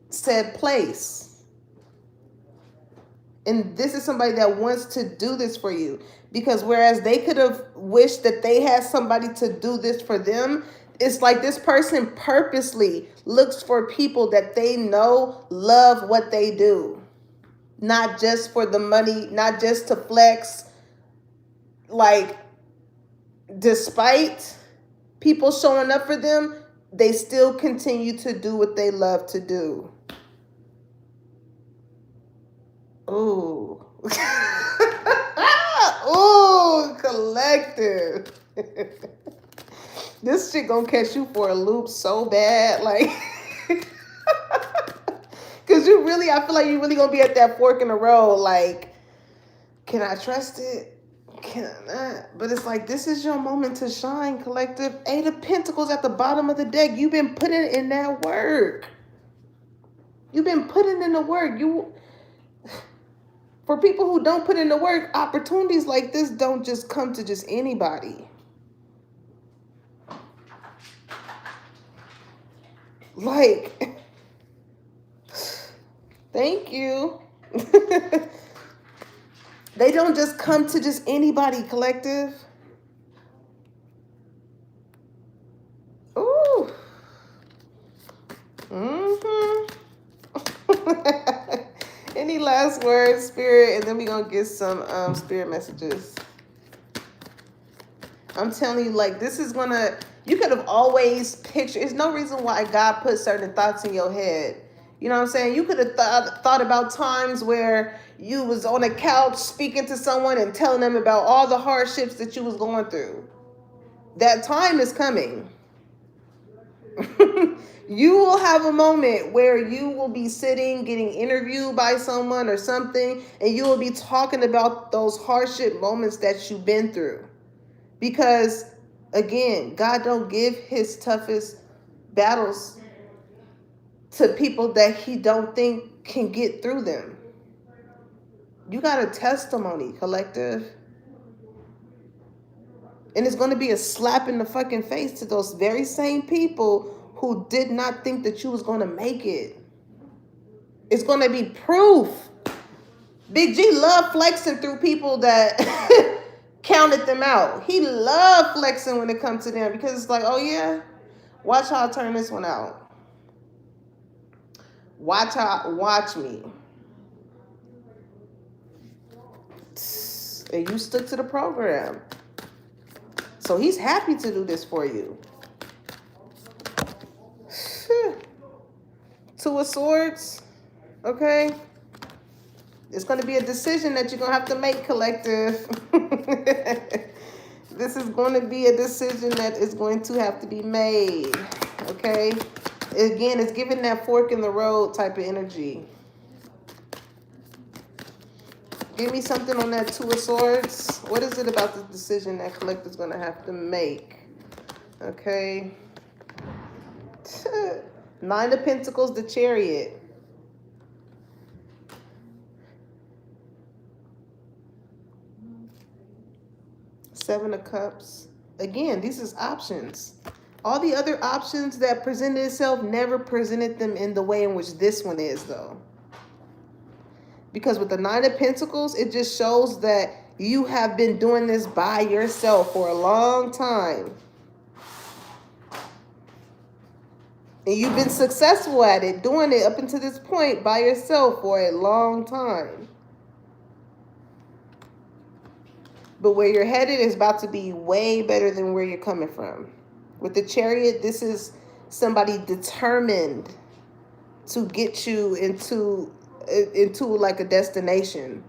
said place. And this is somebody that wants to do this for you. Because whereas they could have wished that they had somebody to do this for them, it's like this person purposely looks for people that they know love what they do. Not just for the money, not just to flex. Like, despite people showing up for them, they still continue to do what they love to do. Ooh. Ooh, collective. This shit gonna catch you for a loop so bad. Like, because you really, I feel like you really gonna be at that fork in the road. Like, can I trust it? Can I not? But it's like, this is your moment to shine, collective. Eight of Pentacles at the bottom of the deck. You've been putting in that work. You've been putting in the work. For people who don't put in the work, opportunities like this don't just come to just anybody. Like, thank you. They don't just come to just anybody, collective. Ooh. Any last words, Spirit? And then we're going to get some Spirit messages. I'm telling you, like, this is going to... You could have always pictured... There's no reason why God put certain thoughts in your head. You know what I'm saying? You could have thought about times where you was on a couch speaking to someone and telling them about all the hardships that you was going through. That time is coming. You will have a moment where you will be sitting, getting interviewed by someone or something, and you will be talking about those hardship moments that you've been through. Because, again, God don't give his toughest battles to people that he don't think can get through them. You got a testimony, collective. And it's going to be a slap in the fucking face to those very same people who did not think that you was going to make it. It's going to be proof. Big G loved flexing through people that counted them out. He loved flexing when it comes to them because it's like, oh yeah, watch how I turn this one out. Watch me. And you stuck to the program. So he's happy to do this for you. Two of Swords, okay? It's going to be a decision that you're going to have to make, collective. This is going to be a decision that is going to have to be made, okay? Again, it's giving that fork in the road type of energy. Give me something on that Two of Swords. What is it about the decision that collective's going to have to make? Okay. Nine of Pentacles, the Chariot. Seven of Cups. Again, these is options. All the other options that presented itself never presented them in the way in which this one is, though. Because with the Nine of Pentacles, it just shows that you have been doing this by yourself for a long time. And you've been successful at it, doing it up until this point by yourself for a long time. But where you're headed is about to be way better than where you're coming from. With the Chariot, this is somebody determined to get you into like a destination.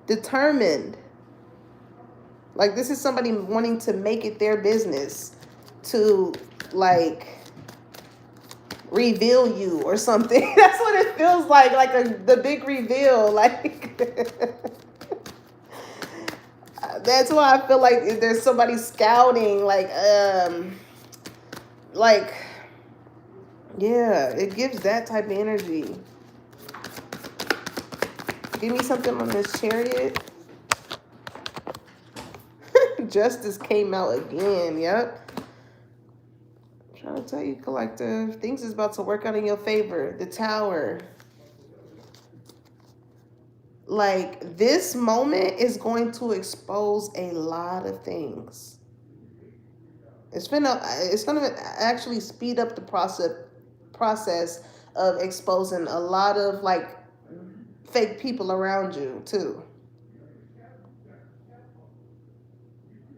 Determined. Like, this is somebody wanting to make it their business to, like, reveal you or something. That's what it feels like the big reveal. Like, that's why I feel like if there's somebody scouting, yeah, it gives that type of energy. Give me something on this Chariot. Justice came out again. Yep. I'm trying to tell you, collective, things is about to work out in your favor. The Tower. Like, this moment is going to expose a lot of things. It's gonna actually speed up the process of exposing a lot of, like, fake people around you too.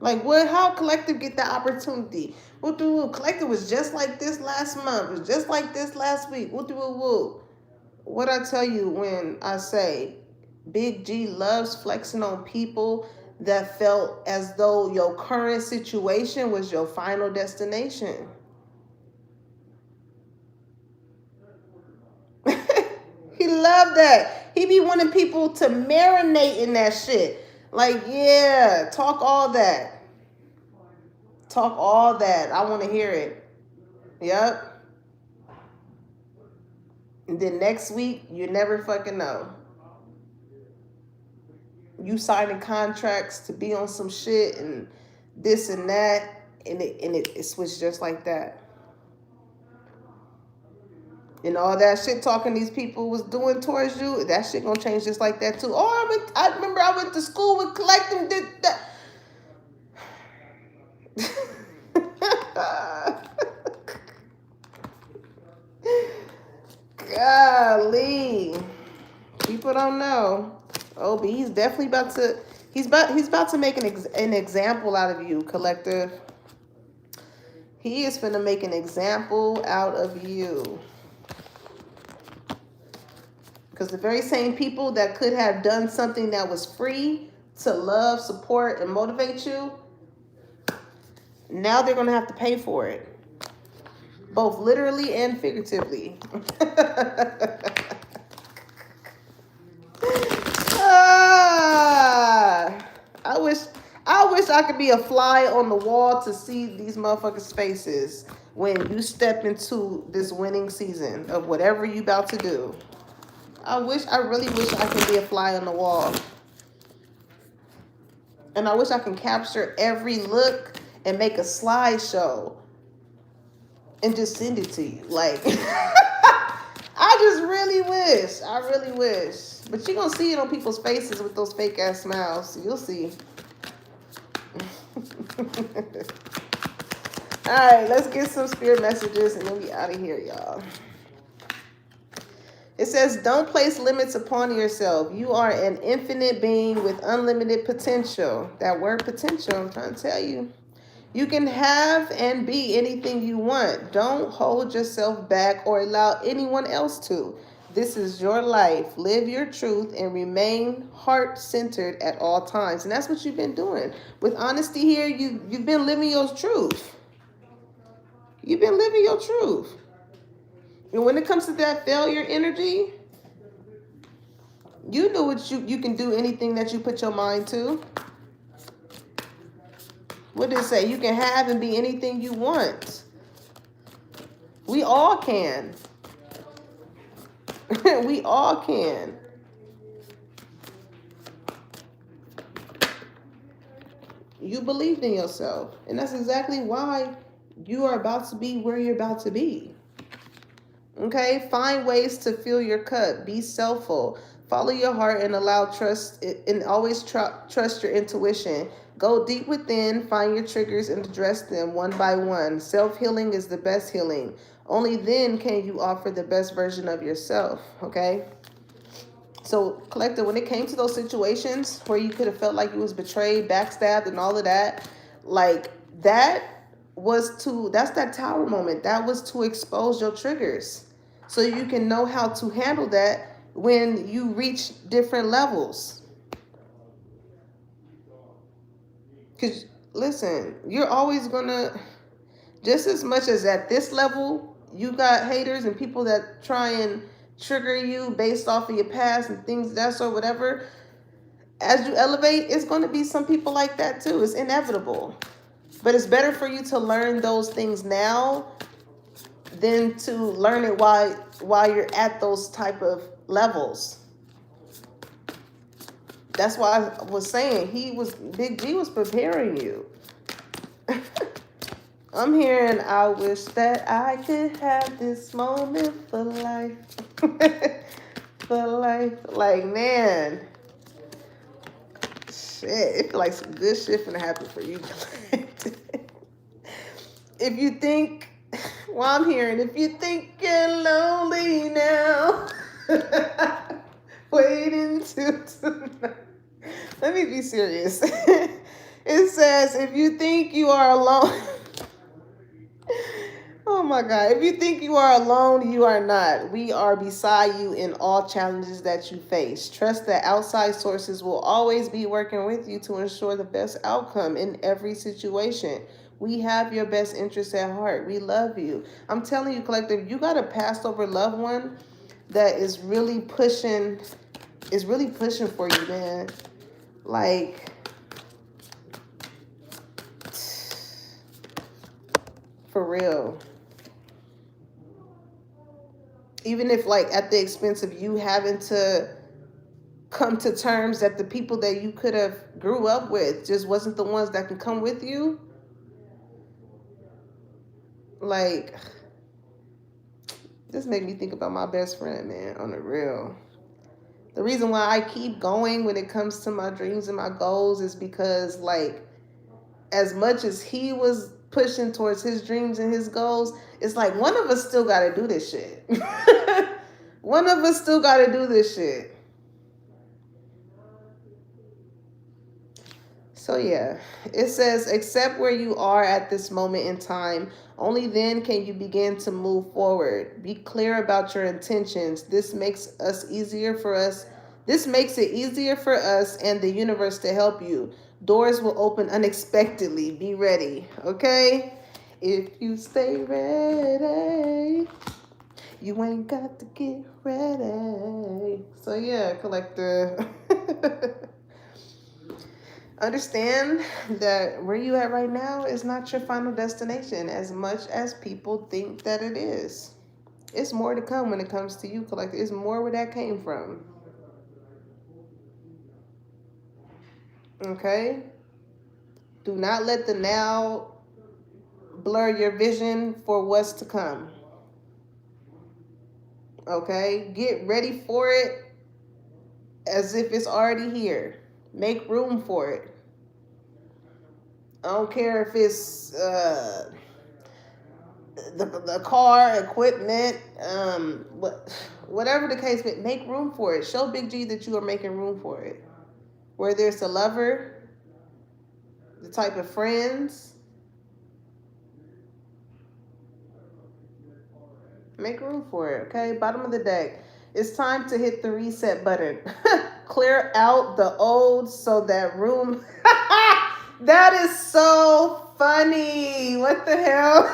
Like, what? How collective get the opportunity? Collective was just like this last month. Was just like this last week. What I tell you when I say Big G loves flexing on people that felt as though your current situation was your final destination. He loved that. He be wanting people to marinate in that shit. Like, yeah, talk all that. Talk all that. I want to hear it. Yep. And then next week, you never fucking know. You signing contracts to be on some shit and this and that, and it switched just like that. And all that shit talking these people was doing towards you, that shit gonna change just like that too. Oh, I remember I went to school with collective, did that. Golly, people don't know. Oh, but he's definitely about to make an example out of you, collective. He is finna make an example out of you. Because the very same people that could have done something that was free to love, support, and motivate you, now they're going to have to pay for it. Both literally and figuratively. I wish I could be a fly on the wall to see these motherfuckers' faces when you step into this winning season of whatever you about to do. I really wish I could be a fly on the wall. And I wish I can capture every look and make a slideshow and just send it to you. Like, I just really wish. I really wish. But you're going to see it on people's faces with those fake ass smiles. So you'll see. All right, let's get some spirit messages and then we out of here, y'all. It says, don't place limits upon yourself. You are an infinite being with unlimited potential. That word potential, I'm trying to tell you. You can have and be anything you want. Don't hold yourself back or allow anyone else to. This is your life. Live your truth and remain heart-centered at all times. And that's what you've been doing. With honesty here, you've been living your truth. You've been living your truth. And when it comes to that failure energy, you know what you can do anything that you put your mind to. What did it say? You can have and be anything you want. We all can. We all can. You believed in yourself. And that's exactly why you are about to be where you're about to be. Okay? Find ways to fill your cup. Be selfful. Follow your heart and allow trust, and always trust your intuition. Go deep within, find your triggers and address them one by one. Self-healing is the best healing. Only then can you offer the best version of yourself, okay? So, collective, when it came to those situations where you could have felt like you was betrayed, backstabbed, and all of that, like that's that tower moment. That was to expose your triggers so you can know how to handle that when you reach different levels. Because, listen, you're always gonna, just as much as at this level, you got haters and people that try and trigger you based off of your past and things that sort, whatever. As you elevate, it's going to be some people like that too. It's inevitable. But it's better for you to learn those things now than to learn it while you're at those type of levels. That's why I was saying Big G was preparing you. I'm hearing, I wish that I could have this moment for life. For life. Like, man. Shit. It feel like some good shit finna happen for you. If you think, well, I'm hearing, if you think you're lonely now, wait until tonight. Let me be serious. It says, if you think you are alone, oh my God, if you think you are alone, you are not. We are beside you in all challenges that you face. Trust that outside sources will always be working with you to ensure the best outcome in every situation. We have your best interests at heart. We love you. I'm telling you, collective, you got a passed over loved one that is really pushing for you, man. Like, for real. Even if, like, at the expense of you having to come to terms that the people that you could have grew up with just wasn't the ones that can come with you. Like, this made me think about my best friend, man, on the real. The reason why I keep going when it comes to my dreams and my goals is because, like, as much as he was pushing towards his dreams and his goals, it's like one of us still got to do this shit. One of us still got to do this shit. So yeah, it says, accept where you are at this moment in time. Only then can you begin to move forward. Be clear about your intentions. This makes it easier for us and the universe to help you. Doors will open unexpectedly. Be ready, okay? If you stay ready, you ain't got to get ready. So yeah, collective. Understand that where you at right now is not your final destination as much as people think that it is. It's more to come when it comes to you, collective. It's more where that came from. Okay? Do not let the now blur your vision for what's to come. Okay? Get ready for it as if it's already here. Make room for it. I don't care if it's the car, equipment, whatever the case, but make room for it. Show Big G that you are making room for it. Whether it's a lover, the type of friends, Make room for it, okay? Bottom of the deck. It's time to hit the reset button. Clear out the old so that room. That is so funny. What the hell?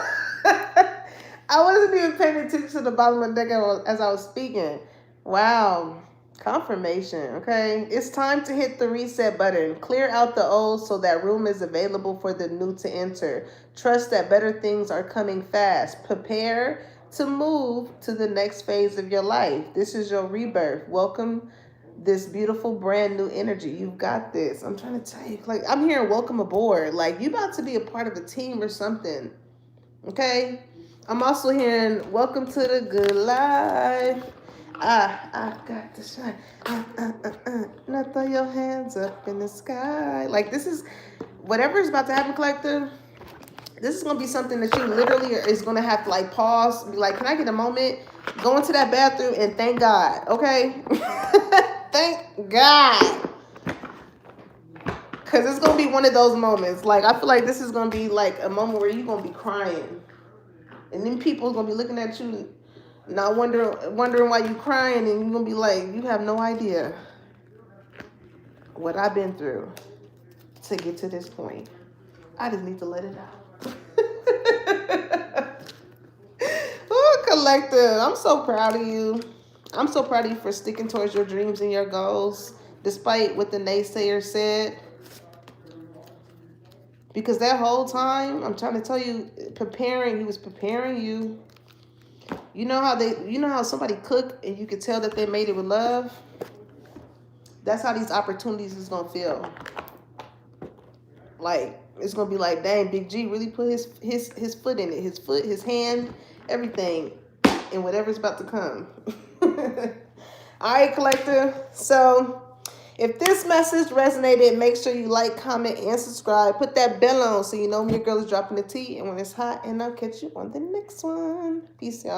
I wasn't even paying attention to the bottom of the deck as I was speaking. Wow. Confirmation, okay? It's time to hit the reset button. Clear out the old so that room is available for the new to enter. Trust that better things are coming fast. Prepare to move to the next phase of your life. This is your rebirth. Welcome this beautiful brand new energy. You've got this. I'm trying to tell you, like, I'm hearing welcome aboard. Like, you about to be a part of a team or something, okay? I'm also hearing welcome to the good life. I got to shine. Now throw your hands up in the sky. Like, this is, whatever is about to happen, collective, this is going to be something that you literally is going to have to, like, pause, be like, can I get a moment? Go into that bathroom and thank God, okay? Thank God. Because it's going to be one of those moments. Like, I feel like this is going to be, like, a moment where you're going to be crying. And then people are going to be looking at you, not wondering why you crying, and you're going to be like, you have no idea what I've been through to get to this point. I just need to let it out. Oh, collective, I'm so proud of you. I'm so proud of you for sticking towards your dreams and your goals, despite what the naysayers said. Because that whole time, I'm trying to tell you, he was preparing you. You know how somebody cook and you could tell that they made it with love? That's how these opportunities is gonna feel. Like, it's gonna be like, dang, Big G really put his foot in it. His foot, his hand, everything, and whatever's about to come. All right, collective. So if this message resonated, make sure you like, comment, and subscribe. Put that bell on so you know when your girl is dropping the tea and when it's hot. And I'll catch you on the next one. Peace, y'all.